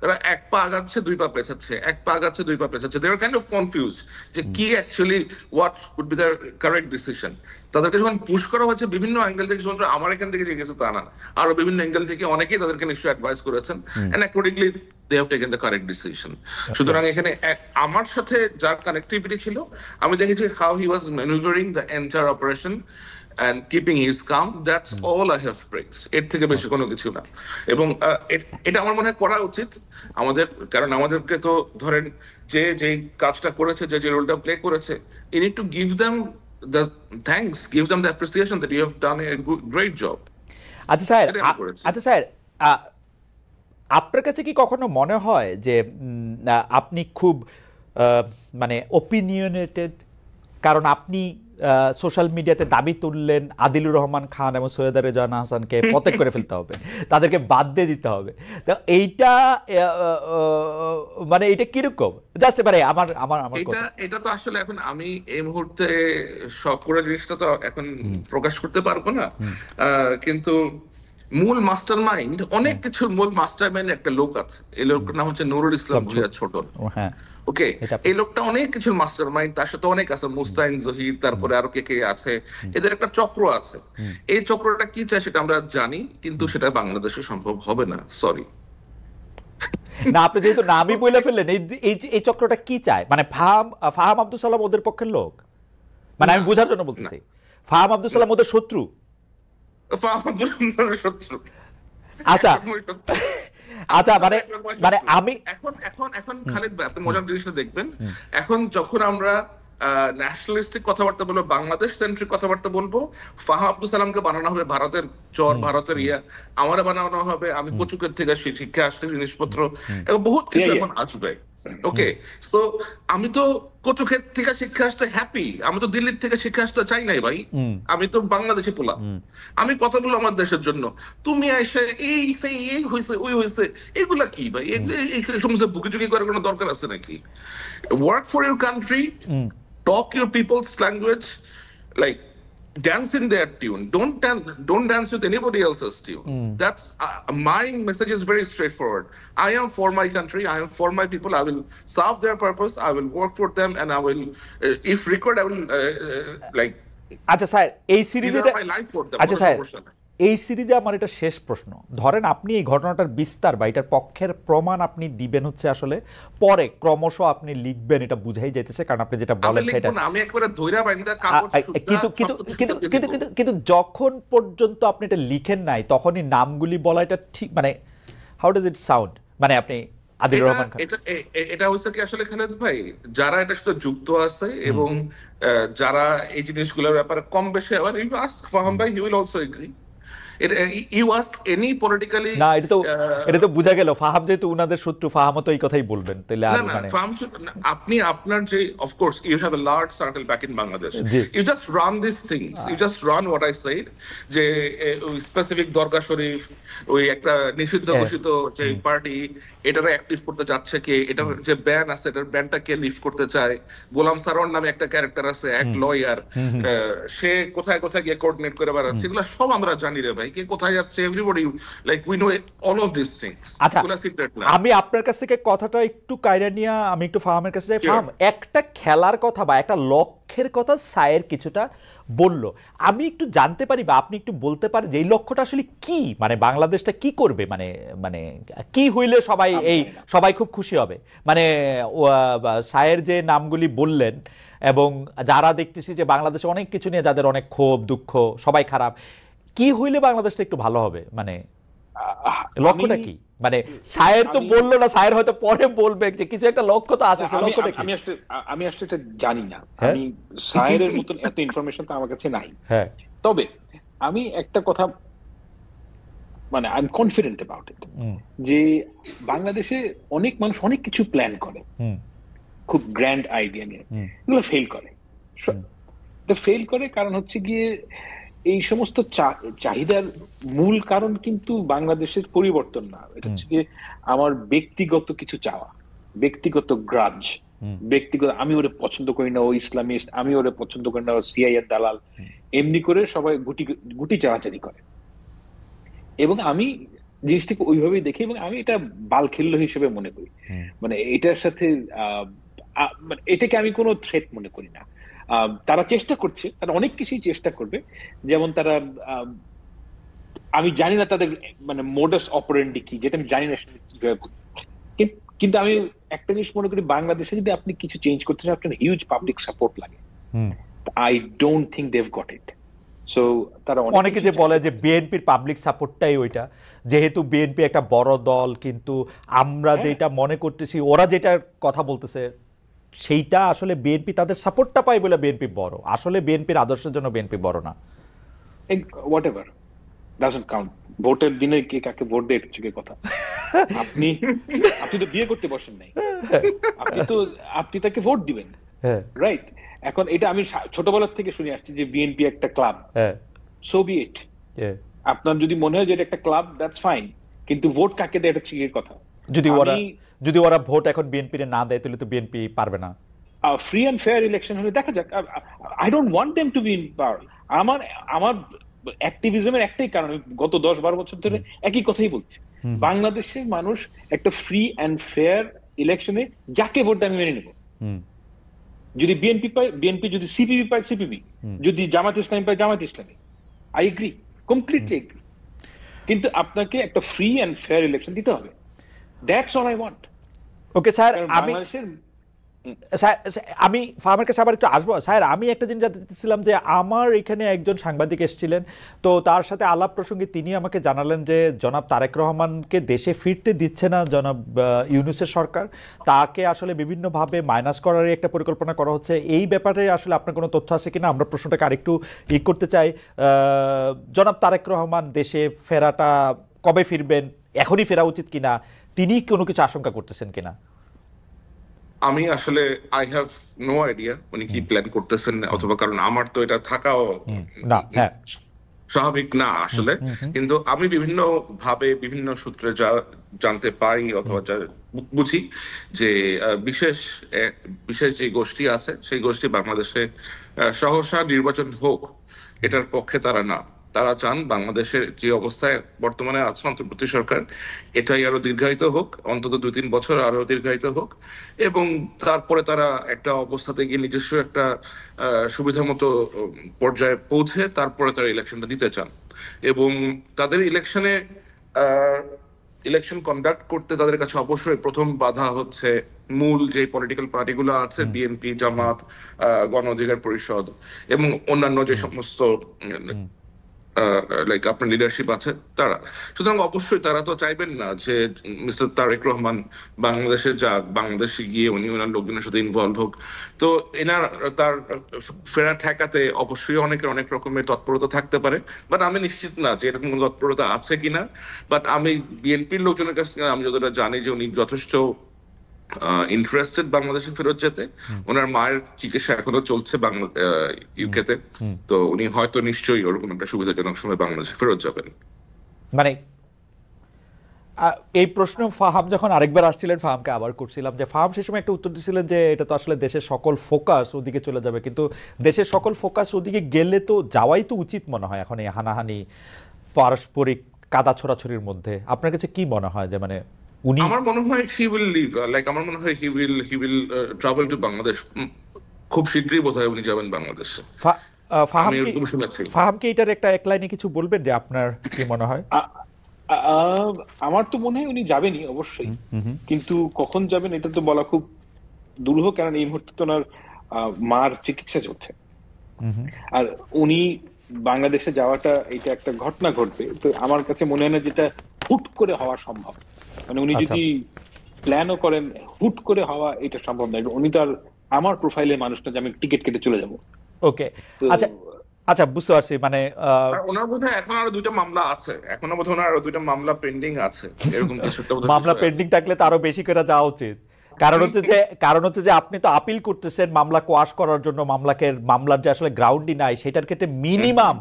Speaker 3: তারা 1 পা আগাচ্ছে 2 পা পেছাচ্ছে, 1 পা আগাচ্ছে 2 পা পেছাচ্ছে, they are kind of confuse যে কি actually what would be their correct decision. তাদেরকে যখন পুশ করা হচ্ছে বিভিন্ন অ্যাঙ্গেল থেকে, শুধু আমার এখান থেকে যে গেছে তা না, আরো বিভিন্ন অ্যাঙ্গেল থেকে অনেকেই তাদেরকে নিশ্চয়ই অ্যাডভাইস করেছেন, and accordingly they have taken the correct decision. সুতরাং এখানে আমার সাথে যার কানেক্টিভিটি ছিল, আমি দেখেছি how he was manoeuvring the entire operation and keeping his calm, that's all I have praised. এর থেকে বেশি কোনো কিছু না। এবং এটা আমার মনে হয় করা উচিত আমাদের, কারণ আমাদেরকে তো ধরেন যে কাজটা করেছে, যে রোলটা প্লে করেছে, you need to give them the thanks, give them the appreciation that you have done a great job.
Speaker 1: আচ্ছা স্যার, আপনার কাছে কি কখনো মনে হয় যে আপনি খুব মানে ওপিনিয়নেটেড, কারণ আপনি সোশ্যাল মিডিয়াতে দাবি তুললেন আদিলুর রহমান খান এবং সৈয়দা রেজানা হাসানকে পতেক করে ফেলতে হবে, তাদেরকে বাদ দিয়ে দিতে হবে, তো এইটা মানে এটা কিরকম? জাস্ট এবারে আমার
Speaker 3: এটা তো আসলে এখন আমি এই মুহূর্তে সব পুরো জিনিসটা তো এখন প্রকাশ করতে পারবো না, কিন্তু মূল মাস্টার মাইন্ড, অনেক কিছুর মূল মাস্টার মাইন্ড একটা লোক আছে, এই লোকটার নাম হচ্ছে নুরুল ইসলাম ভূঁইয়া ছোট।
Speaker 1: হ্যাঁ,
Speaker 3: ওকে, এই লোকটা অনেক কিছুর মাস্টার মাইন্ড, তার সাথে অনেক আছে, মুস্তাইন জহির, তারপরে আরো কে আছে, এদের একটা চক্র আছে। এই চক্রটা কি চায় সেটা আমরা জানি, কিন্তু সেটা বাংলাদেশে সম্ভব হবে না, সরি।
Speaker 1: না, আপনি যেহেতু নামই বলে ফেললেন, এই চক্রটা কি চায়, মানে ফাহাম আব্দুল সালাম ওদের পক্ষের লোক, মানে আমি বোঝার জন্য বলতেছি, ফাহাম আব্দুল সালাম ওদের শত্রু?
Speaker 3: শত্রু,
Speaker 1: আচ্ছা আচ্ছা, মানে আমি
Speaker 3: এখন খালিদ ভাই, আপনি মজার জিনিসটা দেখবেন, এখন যখন আমরা ন্যাশনালিস্টিক কথাবার্তা বলবো, বাংলাদেশ সেন্ট্রিক কথাবার্তা বলবো, ফাহাম আব্দুল সালামকে বানানো হবে ভারতের চর, ভারতের আমারে বানানো হবে আমি কচুকের থেকে শিক্ষা আসছে জিনিসপত্র, এবং বহুত কিছু এখন আসবে। ওকে, সো আমি তো কচুক্ষেত থেকে শিক্ষা আসতে হ্যাপি, আমি তো দিল্লির থেকে শিক্ষা আসতে চাই নাই ভাই, আমি তো বাংলাদেশি পোলা, আমি কথা বলবো আমার দেশের জন্য। তুমি এসে এই হয়েছে ওই হয়েছে, এগুলা কি ভাই? এই সমস্ত বুকিচুকি করার কোনো দরকার আছে নাকি? Work for your country, talk your people's language, like dance in their tune, don't dance with anybody else's tune. That's my message is very straightforward. I am for my country, I am for my people, I will serve their purpose, I will work for them, and I will if required I will like
Speaker 1: আচ্ছা sir, এই সিরিজে আচ্ছা sir, এই সিরিজে আমার এটা শেষ প্রশ্ন, ধরেন আপনি এই ঘটনাটার বিস্তার বা এটার পক্ষের প্রমাণ আপনি দিবেন হচ্ছে আসলে পরে ক্রমশ আপনি লিখবেন, এটা বুঝাই যাইতেছে, কারণ আপনি যেটা বলেন সেটা
Speaker 3: আমি একবারে ধইরা বাইন্দা কাগজ,
Speaker 1: কিন্তু যখন পর্যন্ত আপনি এটা লিখেন নাই তখনই নামগুলি বলা এটা ঠিক, মানে হাউ ডাজ ইট সাউন্ড, মানে আপনি আদিলুর রহমান খান,
Speaker 3: এটা হচ্ছে কি আসলে খালেদ ভাই, যারা এটা সাথে যুক্ত আছে এবং যারা এই জিনিসগুলোর ব্যাপারে কম বেশি, আবার ইউ আস্ক ফাহাম ভাই, he will also agree. You ask any politically,
Speaker 1: না, এটা তো বোঝা গেল ফাহাম যেহেতু উনাদের শত্রু, ফাহামও তো এই কথাই বলবেন, তাহলে আর মানে
Speaker 3: আপনি আপনার যে of course you have a large circle back in Bangladesh, you just run these things, you just run what I said, যে স্পেসিফিক দরগা শরীফ, ওই একটা নিষিদ্ধ ঘোষিত যে পার্টি, এটারে অ্যাক্টিভ করতে যাচ্ছে কে, এটার যে ব্যান আছে এটার ব্যানটা কে লিফট করতে চায়, গোলাম সারোয়ার নামে একটা ক্যারেক্টার আছে, এক লয়ার, সে কোথায় কোথায় গিয়ে কোঅর্ডিনেট করে বেড়াচ্ছে, এগুলো সব আমরা জানি রে ভাই। ভাই, কে কোথায় যাচ্ছে, everybody like we know all of this things.
Speaker 1: আচ্ছা,
Speaker 3: এগুলা সিক্রেট না।
Speaker 1: আমি আপনার কাছ থেকে কথাটা একটু কাইরা নিয়ে আমি একটু ফাহামের কাছে যাই। ফাহাম, একটা খেলার কথা বা একটা লক্ষ্যের কথা সায়ের কিছুটা বলল, আমি একটু জানতে পারি বা আপনি একটু বলতে পারেন যে এই লক্ষ্যটা আসলে কি, মানে বাংলাদেশটা কি করবে, মানে মানে কি হইলে সবাই খুব খুশি হবে, মানে সায়ের যে নামগুলি বললেন এবং যারা দেখতেছি যে বাংলাদেশে অনেক কিছু নিয়ে যাদের অনেক ক্ষোভ দুঃখ, সবাই খারাপ, কি হইলে বাংলাদেশটা একটু ভালো হবে, মানে লক্ষ্যটা কি? মানে সায়ের তো বললো না, সায়ের হয়তো পরে বলবে যে কিছু একটা লক্ষ্য তো আছে, সেই লক্ষ্যটা কি?
Speaker 2: আমি আসলে এটা জানি না, আমি সায়েরের মতন এত ইনফরমেশন তো আমার কাছে নাই।
Speaker 1: হ্যাঁ,
Speaker 2: তবে আমি একটা কথা, মানে I am confident about it, যে বাংলাদেশে অনেক মানুষ অনেক কিছু প্ল্যান করে খুব গ্র্যান্ড আইডিয়া নিয়ে, এগুলো ফেল করে। এটা ফেল করে কারণ হচ্ছে গিয়ে এই সমস্ত চাহিদার মূল কারণ কিন্তু বাংলাদেশের পরিবর্তন না, এটা হচ্ছে গিয়ে আমার ব্যক্তিগত কিছু চাওয়া, ব্যক্তিগত গ্রাজ, ব্যক্তিগত আমি ওরে পছন্দ করি না, ও ইসলামিস্ট, আমি ওরে পছন্দ করি না, ও সিআইএর দালাল, এমনি করে সবাই গুটি চালাচালি করে। এবং আমি জিনিসটাকে ওইভাবেই দেখি এবং আমি এটা বাল খেললো হিসেবে মনে করি, মানে এটার সাথে এটাকে আমি কোনো থ্রেট মনে করি না। তারা চেষ্টা করছে, তারা অনেক কিছুই চেষ্টা করবে, যেমন তারা আমি জানি না তাদের মানে মোডাস অপারেন্ডি কি, যেটা আমি জানি না কিভাবে, কিন্তু আমি একটা জিনিস মনে করি, বাংলাদেশে যদি আপনি কিছু চেঞ্জ করতে চান আপনার হিউজ পাবলিক সাপোর্ট লাগে। I don't think they have got it. So তারা
Speaker 1: অনেকে যে বলে যে বিএনপির পাবলিক সাপোর্টটাই ওইটা, যেহেতু বিএনপি একটা বড় দল, কিন্তু আমরা যেটা মনে করতেছি ওরা যেটা কথা বলতেছে সেইটা আসলে বিএনপি তাদের সাপোর্টটা পায় বলে বিএনপি বড়, আসলে বিএনপির আদর্শের জন্য বিএনপি বড় না।
Speaker 2: Whatever doesn't count. ভোটের দিনে কে কাকে ভোট দেয় এটা কথা। আপনি তো বিয়ে করতে বসেন নাই, আপনি তাকে ভোট দিবেন, রাইট? এখন এটা আমি ছোটবেলার থেকে শুনে আসছি যে বিএনপি একটা ক্লাব, সো বি ইট। আপনার যদি মনে হয় যে এটা একটা ক্লাব, দ্যাটস ফাইন, কিন্তু ভোট কাকে দেয় এটা হচ্ছে কথা।
Speaker 1: যদি ওরা ভোট এখন বিএনপি না দেয় তাহলে তো বিএনপি পারবে না।
Speaker 2: ফ্রি অ্যান্ড ফেয়ার ইলেকশন হলে দেখা যাক। I don't want them to be in পাওয়ার। আমার অ্যাক্টিভিজমের একটাই কারণ, গত 10-12 বছর ধরে একই কথাই বলছি, বাংলাদেশের মানুষ একটা ফ্রি অ্যান্ড ফেয়ার ইলেকশনে যাকে ভোট দেয় আমি মেনে নেব। যদি বিএনপি পায় বিএনপি, যদি সিপিবি পায় সিপিবি, যদি জামাত ইসলামী পায় Jamaat Islami, I agree, completely agri. কিন্তু আপনাকে একটা ফ্রি অ্যান্ড ফেয়ার ইলেকশন দিতে হবে, that's all I want.
Speaker 1: Okay sir, আমি ফার্মের কাছে আবার একটু আসবো। স্যার, আমি একটা জিনিস জানতে চাচ্ছিলাম যে আমার এখানে একজন সাংবাদিক এসেছিলেন, তো তার সাথে আলাপ প্রসঙ্গে তিনি আমাকে জানালেন যে জনাব তারেক রহমানকে দেশে ফিরতে দিচ্ছে না জনাব ইউনূসের সরকার, তাকে আসলে বিভিন্নভাবে মাইনাস করার একটা পরিকল্পনা করা হচ্ছে। এই ব্যাপারে আসলে আপনার কোনো তথ্য আছে কিনা? আমরা প্রশ্নটাকে আরেকটু করতে চাই। জনাব তারেক রহমান দেশে ফেরাটা কবে ফিরবেন, এখনই ফেরা উচিত কিনা, তিনি কোনো কিছু আশঙ্কা করতেছেন কিনা?
Speaker 3: আমি আসলে আই হ্যাভ নো আইডিয়া উনি কি প্ল্যান করতেছেন, অথবা কারণ আমার তো এটা থাকাও স্বাভাবিক না আসলে। কিন্তু আমি বিভিন্ন ভাবে বিভিন্ন সূত্রে যা জানতে পারি অথবা যা বুঝি যে বিশেষ যে গোষ্ঠী আছে সেই গোষ্ঠী বাংলাদেশে সহসা নির্বাচন হোক এটার পক্ষে তারা না। তারা চান বাংলাদেশের যে অবস্থায় বর্তমানে আছে অন্তর্বর্তী সরকার, এটাই আরো দীর্ঘায়িত হোক, অন্তত 2-3 বছর আরো দীর্ঘায়িত হোক, এবং তারপরে তারা একটা অবস্থাতে গিয়ে নিজস্ব একটা সুবিধা মতো পর্যায়ে পৌঁছে তারপরে তারা ইলেকশনটা দিতে চান। এবং তাদের ইলেকশন কন্ডাক্ট করতে তাদের কাছে অবশ্যই প্রথম বাধা হচ্ছে মূল যে পলিটিক্যাল পার্টিগুলো আছে, বিএনপি, জামাত, গণ অধিকার পরিষদ এবং অন্যান্য যে সমস্ত লাইক আপনার লিডারশিপ আছে তারা। সুতরাং অবশ্যই তারা তো চাইবেন না যে মিস্টার তারেক রহমান বাংলাদেশে যাক, বাংলাদেশে গিয়ে উনি ওনার লোকজনের সাথে ইনভলভ হোক। তো তার ফেরা ঠেকাতে অবশ্যই অনেক রকমের তৎপরতা থাকতে পারে, বাট আমি নিশ্চিত না যে এরকম তৎপরতা আছে কিনা। বাট আমি বিএনপির লোকজনের কাছ থেকে আমি যতটা জানি যে উনি যথেষ্ট ইন্টারেস্টেড বাংলাদেশে ফেরত যেতে। ওনার মায়ের চিকিৎসা এখনো চলছে ইউকেতে, তো উনি হয়তো নিশ্চয়ই ওরকম একটা সুবিধাজনক সময় বাংলাদেশে ফেরত যাবেন।
Speaker 1: মানে এই প্রশ্ন ফাহাম যখন আরেকবার আসছিলেন, ফাহামকে আবার করছিলাম যে ফাহাম সে সময় একটা উত্তর দিয়েছিলেন যে এটা তো আসলে দেশের সকল ফোকাস ওদিকে চলে যাবে, কিন্তু দেশের সকল ফোকাস ওদিকে গেলে তো যাওয়াই তো উচিত মনে হয় এখন এই হানাহানি পারস্পরিক কাদা ছোড়াছড়ির মধ্যে আপনার কাছে কি মনে হয় যে মানে উনি
Speaker 3: আমার মনে হয় হি উইল লিভ, লাইক আমার মনে হয় he will travel to Bangladesh. খুব শীঘ্রই বোধহয় উনি যাবেন বাংলাদেশে, আমি এরকম শুনেছি।
Speaker 1: ফাহাম কি এটার একটা এক লাইনে কিছু বলবেন যে আপনার কি মনে হয়?
Speaker 2: আমার তো মনে হয় উনি যাবেনই অবশ্যই, কিন্তু কখন যাবেন এটা তো বলা খুব দুরূহ, কারণ এই মুহূর্তে তো ওনার মার চিকিৎসা চলছে। আর উনি বাংলাদেশে যাওয়াটা এটা একটা ঘটনা ঘটবে, তো আমার কাছে মনে হয় না যেটা হুট করে হওয়া সম্ভব। মানে উনি যদি প্ল্যানও করেন, হুট করে হওয়া এটা সম্ভব নয়। উনি তো আর আমার প্রোফাইলের মানুষটা যে আমি টিকিট কেটে চলে যাব।
Speaker 1: ওকে, আচ্ছা আচ্ছা, বুঝতে পারছি। মানে
Speaker 3: ওনার বোধহয় এখন আরো 2টা মামলা আছে, এখনো বোধহয় আরো 2টা মামলা পেন্ডিং আছে, এরকম কিছু একটা
Speaker 1: মামলা পেন্ডিং থাকলে তো আরো বেশি করে যাওয়া উচিত। কারণ হচ্ছে যে আপনি তো আপিল করতেছেন মামলা কোয়াশ করার জন্য, মামলার যে আসলে গ্রাউন্ডই নাই সেটার ক্ষেত্রে মিনিমাম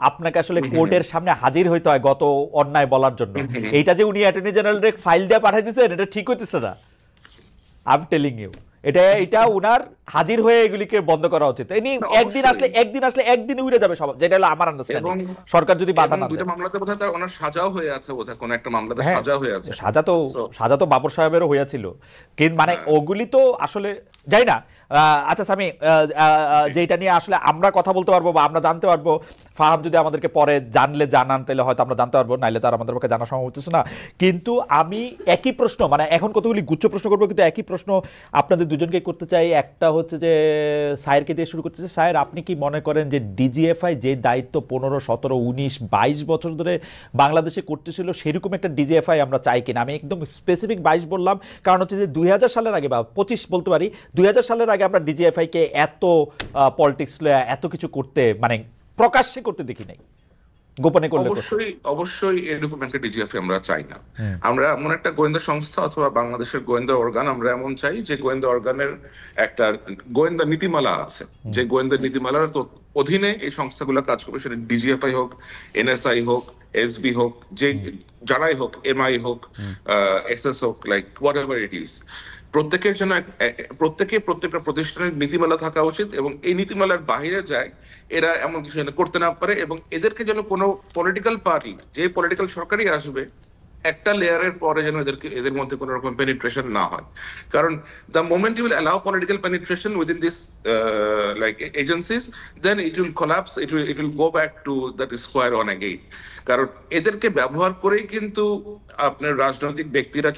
Speaker 1: আপনাকে আসলে কোর্টের সামনে হাজির হইতে হয় গত অন্যায় বলার জন্য। এইটা যে উনি অ্যাটর্নি জেনারেলের ফাইল দিয়ে পাঠিয়ে দিয়েছেন এটা ঠিক হইতেছে না, আই এম টেলিং ইউ। এটা উনার হাজির হয়ে এগুলিকে বন্ধ করা উচিত। একদিন আসলে একদিন উড়ে যাবে সব, যেটা হলো আমার আন্ডারস্ট্যান্ডিং, সরকার যদি বাধা না দেয়।
Speaker 3: দুইটা মামলাতে বোধহয় তার ওনার সাজাও হয়ে আছে, বোধহয় কোন একটা মামলাতে সাজা হয়ে আছে।
Speaker 1: সাজা তো বাবর সাহেবেরও হয়েছিল, কিন্তু মানে ওগুলি তো আসলে যাই না। আচ্ছা সামি, যেটা নিয়ে আসলে আমরা কথা বলতে পারবো বা আমরা জানতে পারবো, ফাহাম যদি আমাদেরকে পরে জানান তাহলে হয়তো আমরা জানতে পারবো, নাইলে তার আমাদের পক্ষে জানা সম্ভব হচ্ছে না। কিন্তু আমি একই প্রশ্ন, মানে এখন কতগুলি গুচ্ছ প্রশ্ন করবো, কিন্তু একই প্রশ্ন আপনাদের দুজনকে করতে চাই। একটা হচ্ছে যে সায়েরকে দিয়ে শুরু করতে চাই। সায়ের, আপনি কি মনে করেন যে ডিজিএফআই যে দায়িত্ব 15, 17, 19, 22 বছর ধরে বাংলাদেশে করতেছিল সেরকম একটা ডিজিএফআই আমরা চাই কিনা? আমি একদম স্পেসিফিক 22 বললাম, কারণ হচ্ছে যে 2000 সালের আগে বা 25 বলতে পারি, 2000 সালের আগে আমরা ডিজিএফআই কে এত পলিটিক্স এত কিছু করতে, মানে প্রকাশ্যে করতে দেখি নাই, গোপনে করলে।
Speaker 3: অবশ্যই এরকম একটা ডিজিএফআই আমরা চাই না। আমরা এমন একটা গোয়েন্দা সংস্থা অথবা বাংলাদেশের গোয়েন্দা অর্গান আমরা এমন চাই যে গোয়েন্দা অর্গানের একটা গোয়েন্দা নীতিমালা আছে, যে গোয়েন্দা নীতিমালার অধীনে এই সংস্থাগুলো কাজ করবে। সেটা ডিজিএফআই হোক, এনএসআই হোক, এসবি হোক, যে যারাই হোক, এমআই হোক, এসএস হোক, like what ever it is, প্রত্যেকের জন্য প্রত্যেকটা প্রতিষ্ঠানের নীতিমালা থাকা উচিত, এবং এই নীতিমালার বাইরে যায় এরা এমন কিছু যেন করতে না পারে। এবং এদেরকে যেন কোনো পলিটিক্যাল পার্টি, যে পলিটিক্যাল সরকারই আসবে, একটা লেয়ারের পরে যেন এদের মধ্যে কোনো রকম পেনিট্রেশন না হয়। কারণ the moment you will allow political penetration within this like agencies, then it will collapse, it will go back to that square one again. কারণ এদেরকে ব্যবহার করেই কিন্তু আপনার রাজনৈতিক ব্যক্তিরা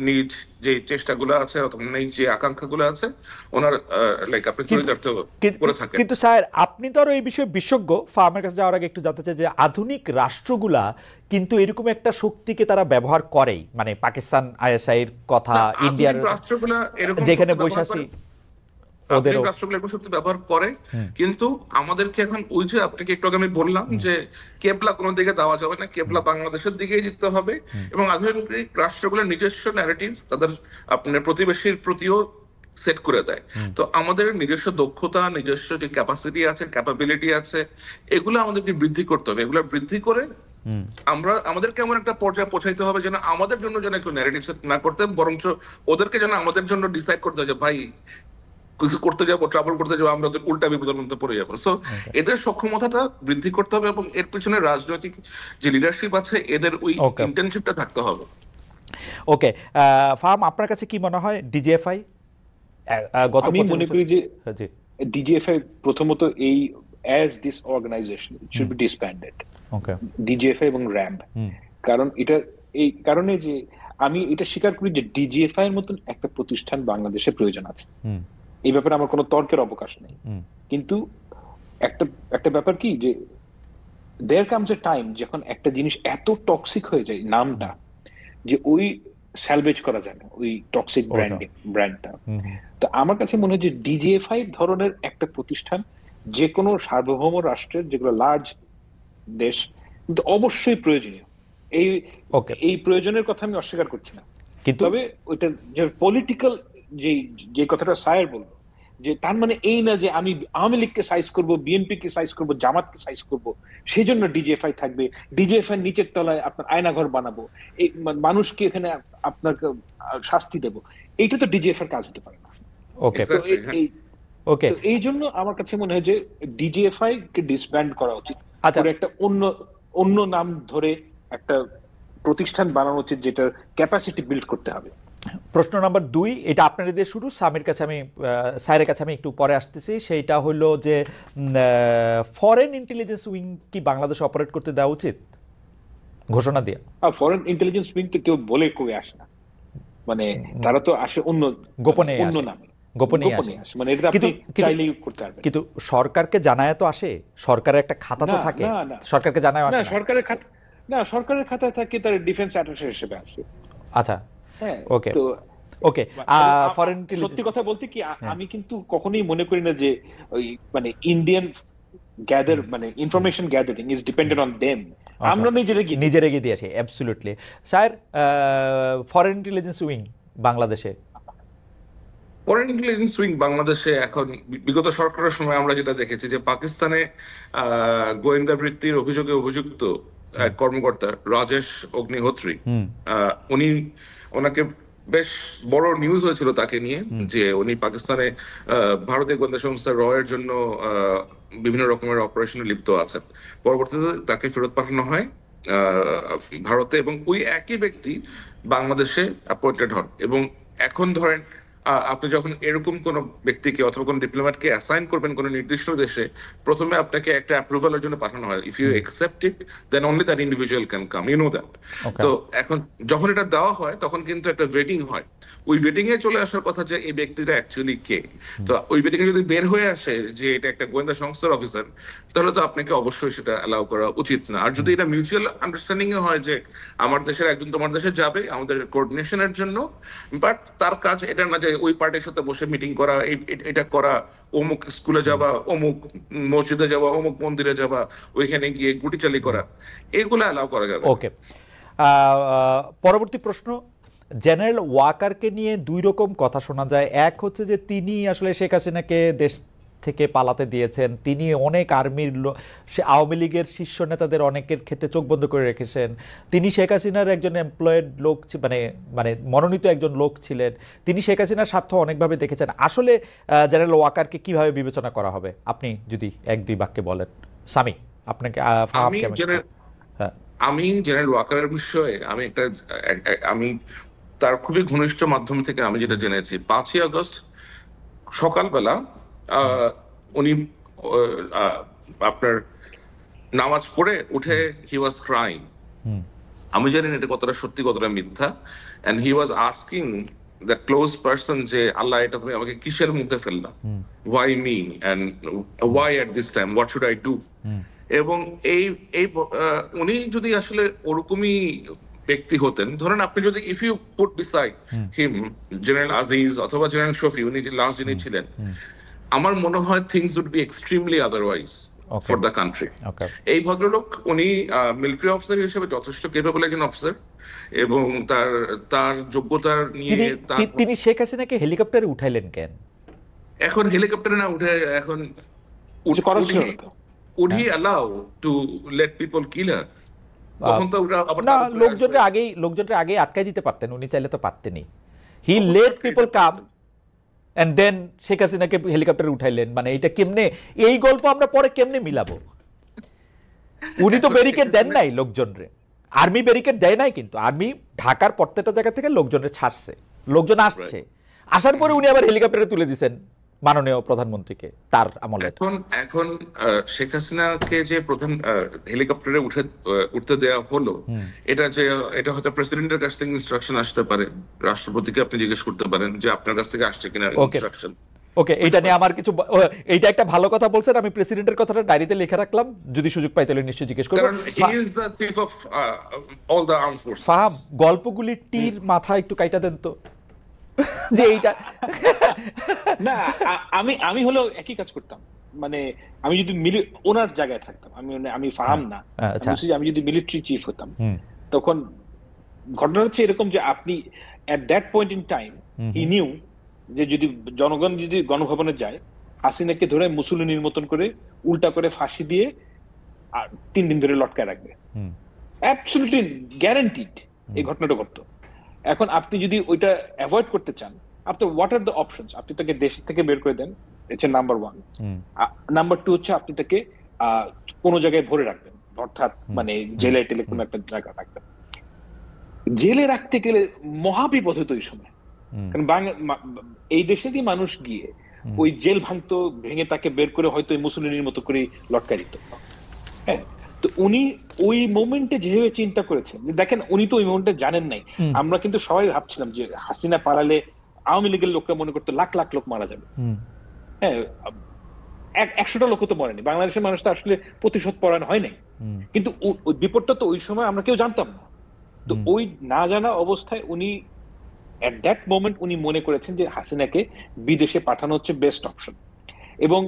Speaker 3: নিজ যে চেষ্টাগুলো আছে অথবা যে আকাঙ্ক্ষাগুলো আছে ওনার লাইক আপনি চরিতার্থ করে থাকেন।
Speaker 1: কিন্তু স্যার, আপনি তো আরো এই বিষয়ে বিশেষজ্ঞ। ফার্মের কাছে যাওয়ার আগে একটু জানতে চাই যে আধুনিক রাষ্ট্রগুলা কিন্তু এরকম একটা শক্তিকে তারা ব্যবহার করেই, মানে পাকিস্তান আইএসআই এর কথা, ইন্ডিয়ার
Speaker 3: রাষ্ট্রগুলা এরকম
Speaker 1: যেখানে বৈশাখী
Speaker 3: ওদের রাষ্ট্রগুলো এরকম শক্তি ব্যবহার করে, কিন্তু আমাদেরকে এখন ওই যে আপনাকে একটু আগে আমি বললাম যে কেবলা কোনো দিকে দেওয়া যাবে না, কেবলা বাংলাদেশের দিকেই দিতে হবে। এবং আধুনিক রাষ্ট্রগুলোর নিজস্ব ন্যারেটিভ তাদের আপনার প্রতিবেশীর প্রতিও সেট করে দেয়। তো আমাদের নিজস্ব দক্ষতা, নিজস্ব যে ক্যাপাসিটি আছে, ক্যাপাবিলিটি আছে, এগুলো আমাদেরকে বৃদ্ধি করতে হবে। এগুলো বৃদ্ধি করে আমাদেরকে এমন একটা পর্যায়ে পৌঁছাইতে হবে যেন আমাদের জন্য যেন একটু ন্যারেটিভ সেট না করতে, বরঞ্চ ওদেরকে যেন আমাদের জন্য ডিসাইড করতে হয় যে ভাই কিছু করতে যাবো, ট্রাভেল করতে যাবো, আমরা ওদের উল্টা বিপদের মধ্যে পড়ে যাবো। সো এদের সক্ষমতাটা বৃদ্ধি করতে হবে, এবং এর পিছনে রাজনৈতিক যে লিডারশিপ আছে এদের ওই ইন্টেনশনটা থাকতে হবে।
Speaker 1: ওকে, ফার্ম, আপনার কাছে কি মনে হয় ডিজিএফআই
Speaker 2: আমি মনে করি যে ডিজিএফআই প্রথমত এই as this organization it should be disbanded.
Speaker 1: Okay,
Speaker 2: DGFI এবং র্যাম্প, কারণ এটা এই কারণে যে আমি এটা স্বীকার করি যে ডিজিএফআই এর মতন একটা প্রতিষ্ঠান বাংলাদেশে প্রয়োজন আছে, এই ব্যাপারে আমার কোনো তর্কের অবকাশ নেই। কিন্তু একটা ব্যাপার কি যে দেয়ার কামস এ টাইম যখন একটা জিনিস এত টক্সিক হয়ে যায় নামটা, যে ওই স্যালভেজ করা যায় না ওই টক্সিক ব্র্যান্ডটা। তো আমার কাছে মনে হয় যে ডিজিএফআই ধরনের একটা প্রতিষ্ঠান যে কোনো সার্বভৌম রাষ্ট্রের, যেগুলো লার্জ দেশ, কিন্তু অবশ্যই প্রয়োজনীয়। এই প্রয়োজনের কথা আমি অস্বীকার করছি না, তবে ওইটা যে পলিটিক্যাল যে কথাটা সায়ের বলবো, যে তার মানে এই না যে আমি আওয়ামী লীগকে সাইজ করবো, বিএনপি কে সাইজ করবো, জামাতকে সাইজ করবো, সেই জন্য ডিজিএফআই থাকবে, ডিজিএফআই নিচের তলায় আপনার আয়নাঘর বানাবো, এই মানুষকে এখানে আপনাকে শাস্তি দেবো, এইটা তো ডিজিএফআই এর কাজ হতে পারে না। এই জন্য আমার কাছে মনে হয় যে ডিজিএফআই কে ডিসব্যান্ড করা উচিত, একটা অন্য অন্য নাম ধরে একটা প্রতিষ্ঠান বানানো উচিত, যেটার ক্যাপাসিটি বিল্ড করতে হবে।
Speaker 1: প্রশ্ন নাম্বার 2, এটা আপনাদের দিয়ে শুরু, স্যারের কাছে আমি একটু পরে আসতেছি। সেইটা হলো যে ফরেন ইন্টেলিজেন্স উইং কি বাংলাদেশ অপারেট করতে দেওয়া উচিত ঘোষণা দিয়ে?
Speaker 2: ফরেন ইন্টেলিজেন্স উইং তো কেউ বলে কই আসে না, মানে তারা তো আসে
Speaker 1: গোপনে
Speaker 2: নামে,
Speaker 1: গোপনে আসে।
Speaker 2: মানে এটা আপনি চাইলেই করতে পারবেন।
Speaker 1: কিন্তু সরকারকে জানায় তো আসে, সরকারের একটা খাতা তো থাকে, সরকারকে জানায় আসে না?
Speaker 2: সরকারের খাতায় থাকে, তার ডিফেন্স অ্যাটাশে হিসেবে আসে।
Speaker 1: আচ্ছা,
Speaker 2: হ্যাঁ,
Speaker 1: ওকে
Speaker 2: তো
Speaker 1: ওকে। ফরেন
Speaker 2: সত্যি কথা বলতে কি, আমি কিন্তু কখনোই মনে করি না যে ওই মানে ইন্ডিয়ান মানে information gathering is dependent on them. আমরা
Speaker 1: নিজের এগিয়ে দিয়ে আসি। Absolutely sir. Foreign intelligence wing বাংলাদেশে,
Speaker 3: ফরেন ইন্টেলিজেন্স উইং বাংলাদেশে এখন বিগত সরকারের সময় আমরা যেটা দেখেছি যে পাকিস্তানে গোয়েন্দা বৃত্তির অভিযোগে অভিযুক্ত এক কর্মকর্তা রাজেশ অগ্নিহোত্রী, ওনাকে বেশ বড় নিউজ হয়েছিল তাকে নিয়ে, যে উনি পাকিস্তানে ভারতীয় গোয়েন্দা সংস্থা রয়ের জন্য বিভিন্ন রকমের অপারেশনে লিপ্ত আছেন। পরবর্তীতে তাকে ফেরত পাঠানো হয় ভারতে, এবং ওই একই ব্যক্তি বাংলাদেশে অ্যাপয়েন্টেড হন। এবং এখন ধরেন আপনি যখন এরকম কোন ব্যক্তিকে অথবা কোন ডিপ্লোম্যাটকে অ্যাসাইন করবেন কোন নির্দিষ্ট দেশে, প্রথমে আপনাকে একটা অ্যাপ্রুভালের জন্য পাঠানো হয়। If you accept it, then only that individual can come, you know that. তো এখন যখন এটা দেওয়া হয় তখন কিন্তু একটা ওয়েটিং হয়। ওই ওয়েটিং এ চলে আসার কথা যে এই ব্যক্তিটা অ্যাকচুয়ালি কে। তো ওই ওয়েটিং এ যদি বের হয়ে আসে যে এটা একটা গোয়েন্দা সংস্থার অফিসার, তাহলে তো আপনাকে অবশ্যই সেটা অ্যালাউ করা উচিত না। আর যদি এটা মিউচুয়াল আন্ডারস্ট্যান্ডিং এ হয় যে আমার দেশের একজন তোমার দেশে যাবে আমাদের কোঅর্ডিনেশনের জন্য, বাট তার কাজ এটা না যে ওই পার্টির সাথে বসে মিটিং করা, এটা করা, অমুক স্কুলে যাবা, অমুক মসজিদে যাওয়া, অমুক মন্দিরে যাওয়া, ওইখানে গিয়ে গুটিচালি করা, এগুলো অ্যালাউ করা যাবে।
Speaker 1: ওকে, পরবর্তী প্রশ্ন। জেনারেল ওয়াকারকে নিয়ে দুই রকম কথা শোনা যায়। এক হচ্ছে যে তিনি আসলে শেখ হাসিনাকে দেশ থেকে পালাতে দিয়েছেন, তিনি অনেক আর্মির আওয়ামী লীগের শীর্ষ নেতাদের অনেকের ক্ষেত্রে চোখ বন্ধ করে রেখেছেন, তিনি শেখ হাসিনার একজন এমপ্লয়েড লোক, মানে মনোনীত একজন লোক ছিলেন, তিনি শেখ হাসিনার স্বার্থ অনেকভাবে দেখেছেন। আসলে জেনারেল ওয়াকারকে কিভাবে বিবেচনা করা হবে, আপনি যদি এক দুই বাক্যে বলেন। সামি, আপনাকে।
Speaker 3: আমি জেনারেল ওয়াকারের বিষয়ে আমি তার খুবই ঘনিষ্ঠ মাধ্যম থেকে আমি যেটা জেনেছি, 5ই আগস্ট সকালবেলা উনি আপনার নামাজ পড়ে উঠে হি ওয়াজ ক্রাইং। আমি জানি না এটা কতটা সত্যি কতটা মিথ্যা। And he was asking the close person যে আল্লাহ এটা তুমি আমাকে কিসের মধ্যে ফেললা, why me and why at this time, what should I do. এবং এই উনি যদি আসলে ওরকমই ব্যক্তি হতেন, ধরেন আপনি যদি if you put beside him general Aziz অথবা জেনারেল শফি, উনি যে লাস্ট যিনি ছিলেন, আমার মনে হয় things would be extremely otherwise for the country. এই ভদ্রলোক উনি মিলিটারি অফিসার হিসেবে যথেষ্ট কেপেবল একজন অফিসার, এবং তার যোগ্যতার নিয়ে
Speaker 1: তিনি শেখ হাসিনাকে হেলিকপ্টারে উঠাইলেন কেন?
Speaker 3: এখন হেলিকপ্টারে না উঠে এখন would he allow to let people kill her?
Speaker 1: না, লোকজনের আগে আটকাই দিতে পারতেন, উনি চাইলে তো পারতেনই। He let people come and then Sheikh হাসিনাকে হেলিকপ্টারে উঠাইলেন, মানে এটা কেমনে, এই গল্প আমরা পরে কেমনে মিলাবো? উনি তো ব্যারিকেড দেন নাই লোকজনরে, আর্মি ব্যারিকেড দেয় নাই, কিন্তু আর্মি ঢাকার প্রত্যেকটা জায়গা থেকে লোকজনের ছাড়ছে, লোকজন আসছে, আসার পরে উনি আবার হেলিকপ্টারে তুলে দিয়েছেন মাননীয় প্রধানমন্ত্রীকে তার আমলে।
Speaker 3: এখন শেখ হাসিনাকে যে প্রধান হেলিকপ্টারে উঠতে দেওয়া হলো, এটা হয়তো প্রেসিডেন্টের কাছ থেকে ইনস্ট্রাকশন আসতে পারে, রাষ্ট্রপতিকে আপনি জিজ্ঞেস করতে পারেন যে আপনার কাছ থেকে আসছে কিনা ইনস্ট্রাকশন।
Speaker 1: ওকে, এইটা নিয়ে আমার কিছু, এইটা একটা ভালো কথা বলছেন, আমি প্রেসিডেন্টের কথাটা ডায়েরিতে লিখে রাখলাম, যদি সুযোগ পাই তাহলে নিশ্চয়ই জিজ্ঞেস করব। ফাহাম, গল্পগুলি টির মাথা একটু কাইটা দেন তো, যে এইটা
Speaker 2: না, আমি হলো একই কাজ করতাম, মানে আমি যদি ওনার জায়গায় থাকতাম, আমি ফাহাম না, আমি যদি মিলিটারি চিফ হতাম, তখন ঘটনা হচ্ছে এরকম যে আপনি at that point in time he knew যে যদি জনগণ যদি গণভবনে যায়, হাসিনাকে ধরে মুসলিনের মতন করে উল্টা করে ফাঁসি দিয়ে 3 দিন ধরে লটকায় রাখবে, অ্যাবসলিউটলি গ্যারান্টিড এই ঘটনাটা ঘটতো। এখন আপনি যদি ওইটা অ্যাভয়েড করতে চান, আপনি হোয়াট আর দ্য অপশনস? আপনি তাকে দেশ থেকে বের করে দেন, এটা নাম্বার 1। নাম্বার 2 হচ্ছে আপনি তাকে কোন জায়গায় ভরে রাখবেন, অর্থাৎ মানে জেলে টেলে কোনো একটা জায়গা রাখতেন। জেলে রাখতে গেলে মহাবিপদ হতো এই সময়, কারণ এই দেশেরই মানুষ গিয়ে ওই জেল ভাঙতো, ভেঙে তাকে বের করে হয়তো মুসলিনের মতো করে লটকা দিত। হ্যাঁ, তো উনি ওই মোমেন্টে যেভাবে চিন্তা করেছেন, দেখেন উনি তো ওই মোমেন্টে জানেন নাই। আমরা কিন্তু সবাই ভাবছিলাম যে হাসিনা পালালে আওয়ামী লীগের লোকরা মনে করতো লাখ লাখ লোক মারা যাবে। হ্যাঁ, 100টা লোক তো মরেনি, বাংলাদেশের মানুষ তো আসলে প্রতিশোধ পরায়ণ হয় নাই, কিন্তু ওই বিপদটা তো ওই সময় আমরা কেউ জানতাম না। তো ওই না জানা অবস্থায় উনি এট দ্যাট মোমেন্ট উনি মনে করেছেন যে হাসিনাকে বিদেশে পাঠানো হচ্ছে বেস্ট অপশন। এবং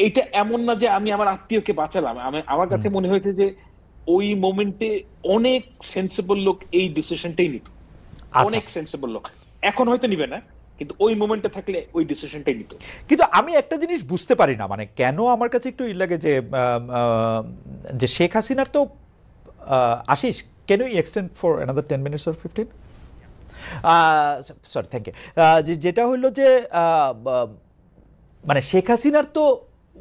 Speaker 2: এইটা এমন না যে আমি আমার আত্মীয়কে বাঁচালাম, আমার কাছে মনে হয়েছে যে ওই মোমেন্টে অনেক সেন্সিবল লোক এই ডিসিশনটাই নিত, অনেক সেন্সিবল লোক। এখন হয়তো নিবে না, কিন্তু ওই মোমেন্টে থাকলে ওই ডিসিশনটাই নিত।
Speaker 1: কিন্তু আমি একটা জিনিস বুঝতে পারি না, মানে কেন আমার কাছে একটু লাগে যে শেখ হাসিনার তো Ashis, can you extend for another 10 minutes or 15? Sorry, thank you. যেটা হইলো যে মানে শেখ হাসিনার তো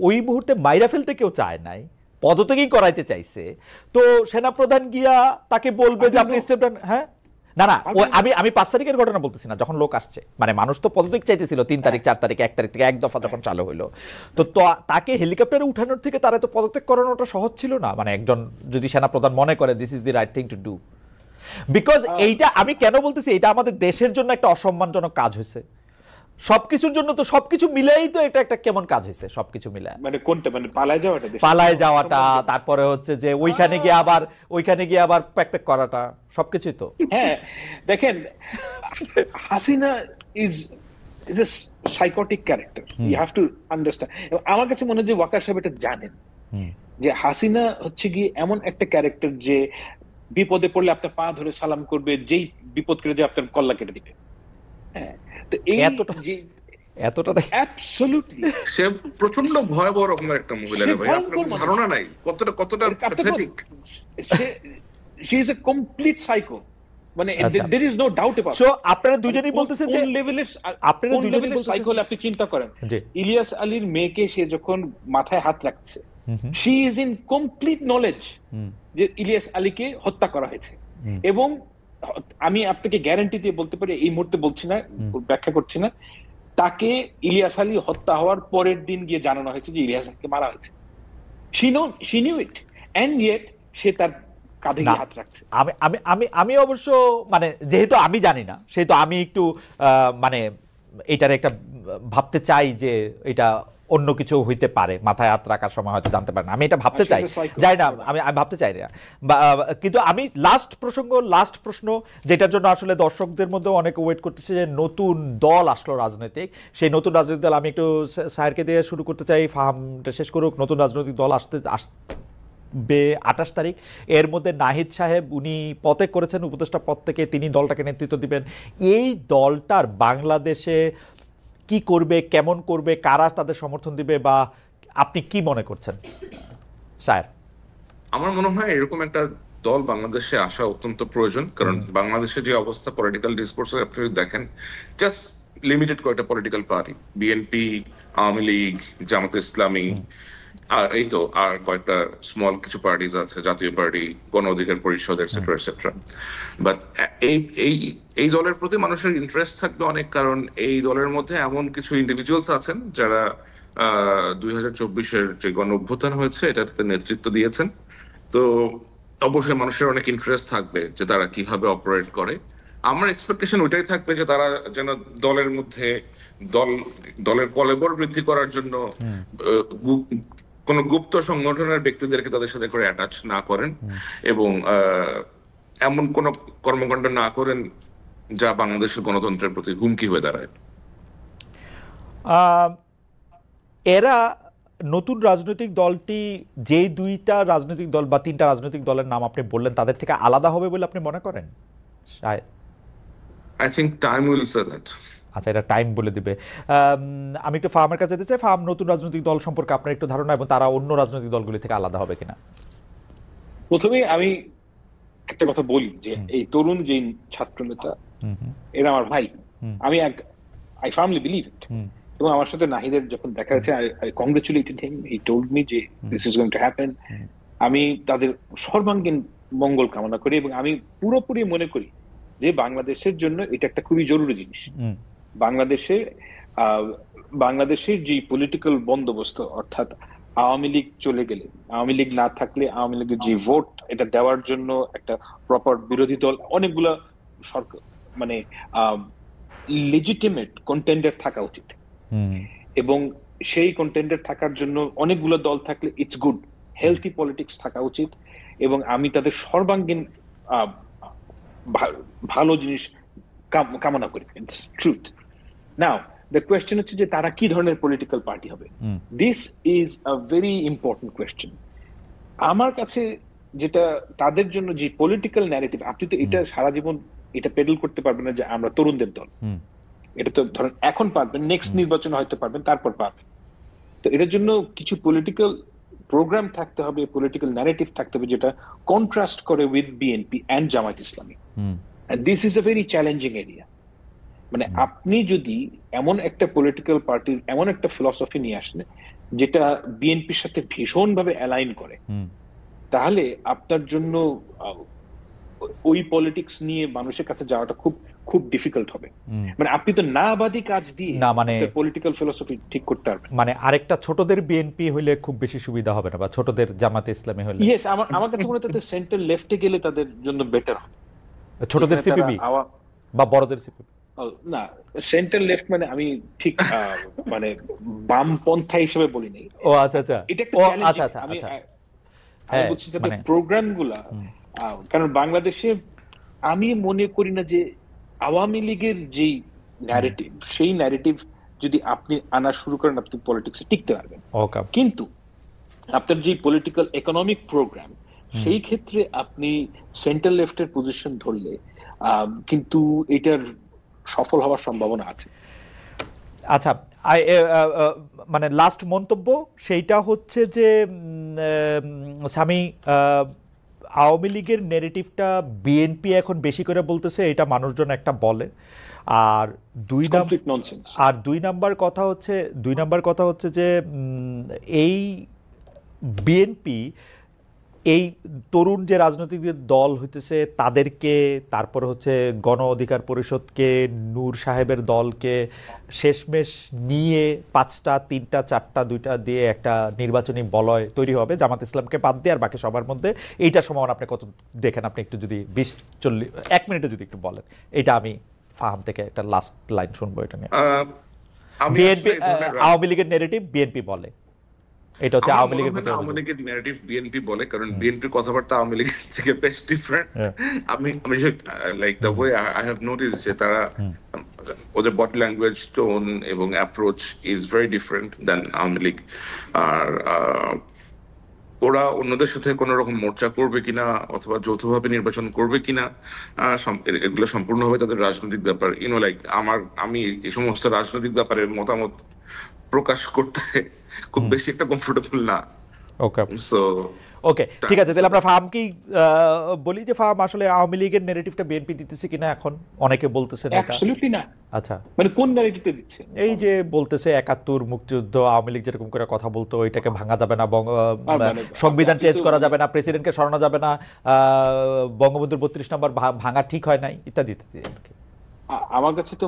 Speaker 1: ওই মুহূর্তে মাইরা ফেলতে কেউ চায় নাই, পদত্যাগই করাইতে চাইছে। তো সেনাপ্রধান গিয়া তাকে বলবে যে আপনি স্টেপ ডাউন। হ্যাঁ, না না, আমি 5 তারিখের ঘটনা বলতেছি না, যখন লোক আসছে, মানে মানুষ তো পদত্যাগ চাইতেছিল 3 তারিখ 4 তারিখ 1 তারিখ থেকে এক দফা যখন চালু হইলো, তো তাকে হেলিকপ্টারে উঠানোর থেকে তারা তো পদত্যাগ করানোটা সহজ ছিল না, মানে একজন যদি সেনাপ্রধান মনে করে this is the right thing to do. Because এইটা আমি কেন বলতেছি, এটা আমাদের দেশের জন্য একটা অসম্মানজনক কাজ হয়েছে। সবকিছুর জন্য তো সবকিছু মিলেই তো এটা একটা কেমন কাজ হয়েছে, সবকিছু মিলে
Speaker 2: মানে কোনটা, মানে
Speaker 1: পালায় যাওয়াটা, তারপরে হচ্ছে যে ওইখানে গিয়ে আবার প্যাক প্যাক করাটা, সবকিছুই তো।
Speaker 2: হ্যাঁ, দেখেন Hasina is a psychotic character, you have to understand. আমার কাছে মনে হয় যে ওয়াকার সাহেব এটা জানেন যে হাসিনা হচ্ছে গিয়ে এমন একটা ক্যারেক্টার যে বিপদে পড়লে আপনার পা ধরে সালাম করবে, যেই বিপদ করে যে আপনার কল্লা কেটে দিবে। হ্যাঁ, তো এই
Speaker 1: এতটা
Speaker 2: অ্যাবসলিউটলি
Speaker 3: সে প্রচন্ড ভয়াবহ রকমের একটা মহিলা, ভাই আপনার ধারণা নাই কতটা pathetic.
Speaker 2: She is a complete psycho, মানে there is no doubt about it.
Speaker 1: So আপনারা দুজনেই বলতেছেন যে
Speaker 2: আপনারা দুজনেই সাইকো হলে আপনি চিন্তা করেন ইলিয়াস আলীর মেয়েকে সে যখন মাথায় হাত রাখছে, she is in complete knowledge যে ইলিয়াস আলীকে হত্যা করা হয়েছে। এবং আমি আপনাকে গ্যারান্টি দিয়ে বলতে পারি, এই মুহূর্তে বলছি না, ব্যাখ্যা করছি না, তাকে ইলিয়াস আলী হত্যা হওয়ার পরের দিন গিয়ে জানানো হয়েছে যে ইলিয়াস আলীকে মারা হয়েছে। she knew it and yet সে তার কাঁধে গিয়ে হাত রাখছে।
Speaker 1: আমি অবশ্য মানে যেহেতু আমি জানি না, সেহেতু আমি একটু মানে এটার একটা ভাবতে চাই যে এটা অন্য কিছু হইতে পারে, মাথায় হাত রাখার সময় হয়তো জানতে পারে না, আমি এটা ভাবতে চাই, যাই না, আমি ভাবতে চাই না। কিন্তু আমি লাস্ট প্রশ্ন যেটার জন্য আসলে দর্শকদের মধ্যে অনেক ওয়েট করতেছে, যে নতুন দল আসলো রাজনৈতিক, সেই নতুন রাজনৈতিক দল আমি একটু স্যারকে দিয়ে শুরু করতে চাই, ফাহামটা শেষ করুক। নতুন রাজনৈতিক দল আসবে 28 তারিখ। এর মধ্যে নাহিদ সাহেব উনি পদত্যাগ করেছেন উপদেষ্টা পদ থেকে, তিনি দলটাকে নেতৃত্ব দিবেন। এই দলটার বাংলাদেশে কি করবে, কেমন করবে, কারা তাদের সমর্থন দিবে, বা আপনি কি মনে করছেন স্যার?
Speaker 3: আমার মনে হয় এরকম একটা দল বাংলাদেশে আসা অত্যন্ত প্রয়োজন, কারণ বাংলাদেশে যে অবস্থা পলিটিক্যাল ডিসকোর্সে আপনি দেখেন, জাস্ট লিমিটেড কয়েকটা political party, BNP, Awami League, Jamaat Islami, আর এই তো আর কয়েকটা স্মল কিছু পার্টিজ আছে, জাতীয় পার্টি, গণ অধিকার পরিষদ, এটসেট্রা এটসেট্রা। বাট এই দলের প্রতি মানুষের ইন্টারেস্ট থাকবে অনেক, কারণ এই দলের মধ্যে এমন কিছু ইন্ডিভিজুয়ালস আছেন যারা 2024-এর যে গণ অভ্যুত্থান হয়েছে এটাতে নেতৃত্ব দিয়েছেন। তো অবশ্যই মানুষের অনেক ইন্টারেস্ট থাকবে যে তারা কিভাবে অপারেট করে। আমার এক্সপেকটেশন ওইটাই থাকবে যে তারা যেন দলের মধ্যে দলের কলেবর বৃদ্ধি করার জন্য কোন গুপ্ত সংগঠনের ব্যক্তিদেরকে তাদের সাথে করে অ্যাটাচ না করেন, এবং এমন কোন কর্মকাণ্ড না করেন যা বাংলাদেশের গণতন্ত্রের প্রতি হুমকি হয়ে দাঁড়ায়।
Speaker 1: এরা নতুন রাজনৈতিক দলটি যে 2টা রাজনৈতিক দল বা 3টা রাজনৈতিক দলের নাম আপনি বললেন, তাদের থেকে আলাদা হবে বলে আপনি মনে করেন?
Speaker 3: I think time will say that.
Speaker 1: আচ্ছা, এটা টাইম বলে দিবে। আমি একটু ফার্মের কাছে যেতে চাই। ফার্ম, নতুন রাজনৈতিক দল সম্পর্কে আপনার একটু ধারণা, এবং তারা অন্য রাজনৈতিক দলগুলি থেকে আলাদা হবে কিনা?
Speaker 2: প্রথমে আমি একটা কথা বলি যে এই তরুণ যে ছাত্র নেতা, এরা আমার ভাই, আমি আই ফার্মলি বিলিভ ইট। এবং আমার সাথে নাহিদের যখন দেখা হয়েছে, I congratulated him, he told me যে this is going to happen. আমি তাদের সর্বাঙ্গীন মঙ্গল কামনা করি, এবং আমি পুরোপুরি মনে করি যে বাংলাদেশের জন্য এটা একটা খুবই জরুরি জিনিস। বাংলাদেশের যে পলিটিক্যাল বন্দোবস্ত, অর্থাৎ আওয়ামী লীগ চলে গেলে, আওয়ামী লীগ না থাকলে আওয়ামী লীগের যে ভোট, এটা দেওয়ার জন্য একটা প্রপার বিরোধী দল, অনেকগুলা সরকার মানে লেজিটিমেট কন্টেন্ডার থাকা উচিত, এবং সেই কন্টেন্ডার থাকার জন্য অনেকগুলো দল থাকলে ইটস গুড, হেলথি পলিটিক্স থাকা উচিত, এবং আমি তাদের সর্বাঙ্গীন ভালো জিনিস কামনা করি। It's truth. Now the question হচ্ছে যে তারা কি ধরনের পলিটিক্যাল পার্টি হবে। This is a very important question. আমার কাছে যেটা তাদের জন্য যে পলিটিক্যাল ন্যারেটিভ, আপনি তো এটা সারা জীবন এটা পেডেল করতে পারবেন না যে আমরা তরুণদের দল, এটা তো ধরেন এখন পারবেন, নেক্সট নির্বাচনে হয়তো পারবেন, তারপর পারবেন। তো এটার জন্য কিছু পলিটিক্যাল প্রোগ্রাম থাকতে হবে, পলিটিক্যাল ন্যারেটিভ থাকতে হবে যেটা কন্ট্রাস্ট করে with BNP and Jamaat Islami. This is a very challenging area. মানে আপনি যদি এমন একটা পলিটিক্যাল পার্টির এমন একটা ফিলসফি নিয়ে আসেন যেটা বিএনপির সাথে ভীষণভাবে অ্যালাইন করে, তাহলে আপনার জন্য ওই পলিটিক্স নিয়ে মানুষের কাছে যাওয়াটা খুব খুব ডিফিকাল্ট হবে। মানে আপনি তো নাবাদী কাজ দিয়ে
Speaker 1: না, মানে
Speaker 2: পলিটিক্যাল ফিলসফি ঠিক করতে পারবেন।
Speaker 1: মানে আরেকটা ছোটদের বিএনপি হইলে খুব বেশি সুবিধা হবে না, বা ছোটদের জামাতে ইসলামী হইলে?
Speaker 2: ইয়েস, আমার কাছে মনে হয় সেন্টার লেফটে গেলে তাদের জন্য বেটার হবে।
Speaker 1: ছোটদের সিপিবি বা বড়দের সিপিবি?
Speaker 2: না, সেন্টার লেফট মানে আমি ঠিক মানে বামপন্থা হিসেবে বলি নাই।
Speaker 1: ও আচ্ছা আচ্ছা,
Speaker 2: এটা একটা
Speaker 1: চ্যালেঞ্জ। আচ্ছা আচ্ছা,
Speaker 2: আমি বলছি যে প্রোগ্রামগুলা, কারণ বাংলাদেশে আমি মনে করি না যে আওয়ামী লীগের যে ন্যারেটিভ, সেই ন্যারেটিভ যদি আপনি আনা শুরু করেন আপনি পলিটিক্সে টিকতে পারবেন। কিন্তু আপনার যে পলিটিক্যাল ইকোনমিক প্রোগ্রাম, সেই ক্ষেত্রে আপনি সেন্ট্রাল লেফটের পজিশন ধরলে কিন্তু এটার সফল হওয়ার সম্ভাবনা আছে।
Speaker 1: আচ্ছা, মানে লাস্ট মন্তব্য সেইটা হচ্ছে যে স্বামী, আওয়ামী লীগের নেগেটিভটা বিএনপি এখন বেশি করে বলতেছে, এটা মানুষজন একটা বলে। আর দুই নাম্বার কথা হচ্ছে যে এই বিএনপি এই তরুণ যে রাজনৈতিক দল হইতেছে তাদেরকে, তারপরে হচ্ছে গণ অধিকার পরিষদকে, নূর সাহেবের দলকে শেষমেশ নিয়ে 5টা 3টা 4টা 2টা দিয়ে একটা নির্বাচনী বলয় তৈরি হবে জামাত ইসলামকে বাদ দিয়ে আর বাকি সবার মধ্যে। এইটা সম্ভাবনা আপনি কত দেখেন? আপনি একটু যদি 20-40 1 মিনিটে যদি একটু বলেন, এটা আমি ফাহাম থেকে একটা লাস্ট লাইন শুনবো এটা নিয়ে। বিএনপি, আওয়ামী লীগের নেগেটিভ বিএনপি বলে, এটা হচ্ছে আওয়ামী লীগের
Speaker 3: ন্যারেটিভ বিএনপি বলে, কারণ বিএনপির কথাবার্তা আওয়ামী লীগের থেকে বেশ ডিফারেন্ট। আমি like the way I have notice যে তারা ওদের বডি ল্যাঙ্গুয়েজ, টোন এবং approach is very different than Awami League. আর ওরা অন্যদের সাথে কোন রকম মোর্চা করবে কিনা অথবা যৌথভাবে নির্বাচন করবে কিনা, এগুলো সম্পূর্ণভাবে তাদের রাজনৈতিক ব্যাপার। লাইক আমি এই সমস্ত রাজনৈতিক ব্যাপারে মতামত প্রকাশ করতে খুব বেশি একটা কমফোর্টেবল না।
Speaker 1: ওকে, ঠিক আছে, তাহলে আমরা ফাহামকেই বলি যে ফাহাম, আসলে আওয়ামী লীগের নেগেটিভটা বিএনপি দিতেছে কিনা এখন? অনেকে বলতেছে না।
Speaker 2: অ্যাবসলিউটলি না।
Speaker 1: আচ্ছা,
Speaker 2: মানে কোন নেগেটিভটা দিচ্ছে?
Speaker 1: এই যে বলতেছে 71 মুক্তিযুদ্ধ, আওয়ামী লীগ যেরকম করে কথা বলতো, ওইটাকে ভাঙা যাবে না, সংবিধান চেঞ্জ করা যাবে না, প্রেসিডেন্টকে সরানো যাবে না, বঙ্গবন্ধুর 32 নম্বর ভাঙা ঠিক হয় নাই, ইত্যাদি ইত্যাদি।
Speaker 2: আমার কাছে তো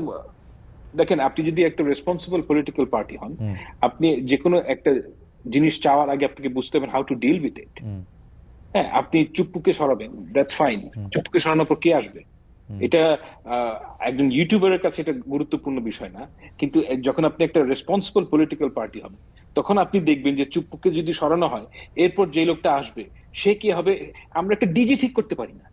Speaker 2: দেখেন, আপনি যদি একটা রেসপন্সিবল পলিটিক্যাল পার্টি হন, আপনি যে কোনো একটা জিনিস চাওয়ার আগে আপনাকে বুঝতে হবে how to deal with it. হ্যাঁ, আপনি চুপ্পুকে সরাবেন, দ্যাটস ফাইন। চুপ্পুকে সরানোর পর কে আসবে? এটা একজন ইউটিউবারের কাছে এটা গুরুত্বপূর্ণ বিষয় না। কিন্তু যখন আপনি একটা রেসপন্সিবল পলিটিক্যাল পার্টি হবেন, তখন আপনি দেখবেন যে চুপ্পুকে যদি সরানো হয়, এরপর যে লোকটা আসবে সে কি হবে। আমরা একটা ডিজি ঠিক করতে পারি না।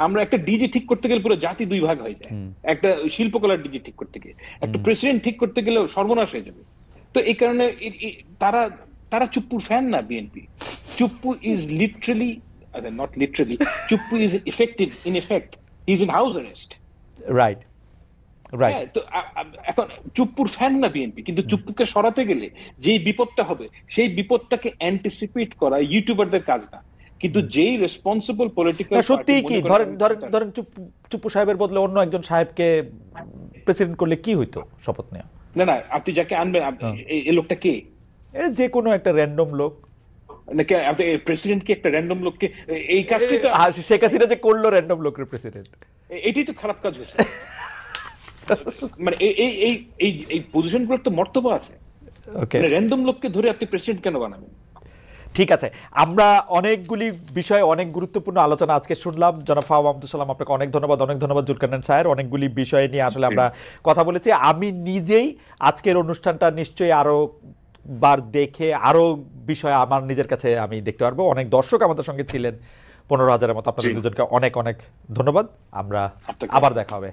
Speaker 2: আমরা একটা ডিজি ঠিক করতে গেলে পুরো জাতি 2 ভাগ হয়ে যায়। একটা শিল্পকলার ডিজি ঠিক করতে গেলে, একটা প্রেসিডেন্ট ঠিক করতে গেলে সর্বনাশ হয়ে যাবে। তো এই কারণে তারা চুপ্পুর ফ্যান না BNP. Chuppu is literally, not literally, Chuppu is effective, in effect is in house arrest.
Speaker 1: Right right.
Speaker 2: তো এখন চুপ্পুর ফ্যান না বিএনপি, কিন্তু চুপ্পুকে সরাতে গেলে যেই বিপদটা হবে সেই বিপদটাকে অ্যান্টিসিপেট করা ইউটিউবারদের কাজ না। কিন্তু যেই রেসপন্সিবল পলিটিক্যাল,
Speaker 1: সত্যি কি ধরেন চুপ্পু সাহেবের বদলে অন্য একজন সাহেবকে প্রেসিডেন্ট করলে কি হইতো শপথ নেওয়া?
Speaker 2: না, আপনি যাকে আনবেন এই লোকটা কে?
Speaker 1: যে কোনো একটা র্যান্ডম লোক।
Speaker 2: নাকি প্রেসিডেন্ট কি একটা র্যান্ডম লোককে এই কাজটি তো
Speaker 1: শেখ হাসিনা যে করলো র্যান্ডম লোকের প্রেসিডেন্ট,
Speaker 2: এটাই তো খারাপ কাজ হয়েছে। মানে এই পজিশনগুলোর তো মর্তবা আছে,
Speaker 1: ওকে
Speaker 2: র্যান্ডম লোককে ধরে আপনি প্রেসিডেন্ট কেন বানাবেন?
Speaker 1: ঠিক আছে, আমরা অনেকগুলি বিষয়ে অনেক গুরুত্বপূর্ণ আলোচনা আজকে শুনলাম। জনাব ফাহাম আব্দুল সালাম, আপনাকে অনেক ধন্যবাদ জুলকারনাইন স্যার, অনেকগুলি বিষয় নিয়ে আসলে আমরা কথা বলেছি। আমি নিজেই আজকের অনুষ্ঠানটা নিশ্চয়ই আরো বার দেখে আরো বিষয় আমার নিজের কাছে আমি দেখতে পারবো। অনেক দর্শক আমাদের সঙ্গে ছিলেন, 15,000-এর মতো। আপনাদের দুজনকে অনেক অনেক ধন্যবাদ। আমরা আবার দেখা হবে।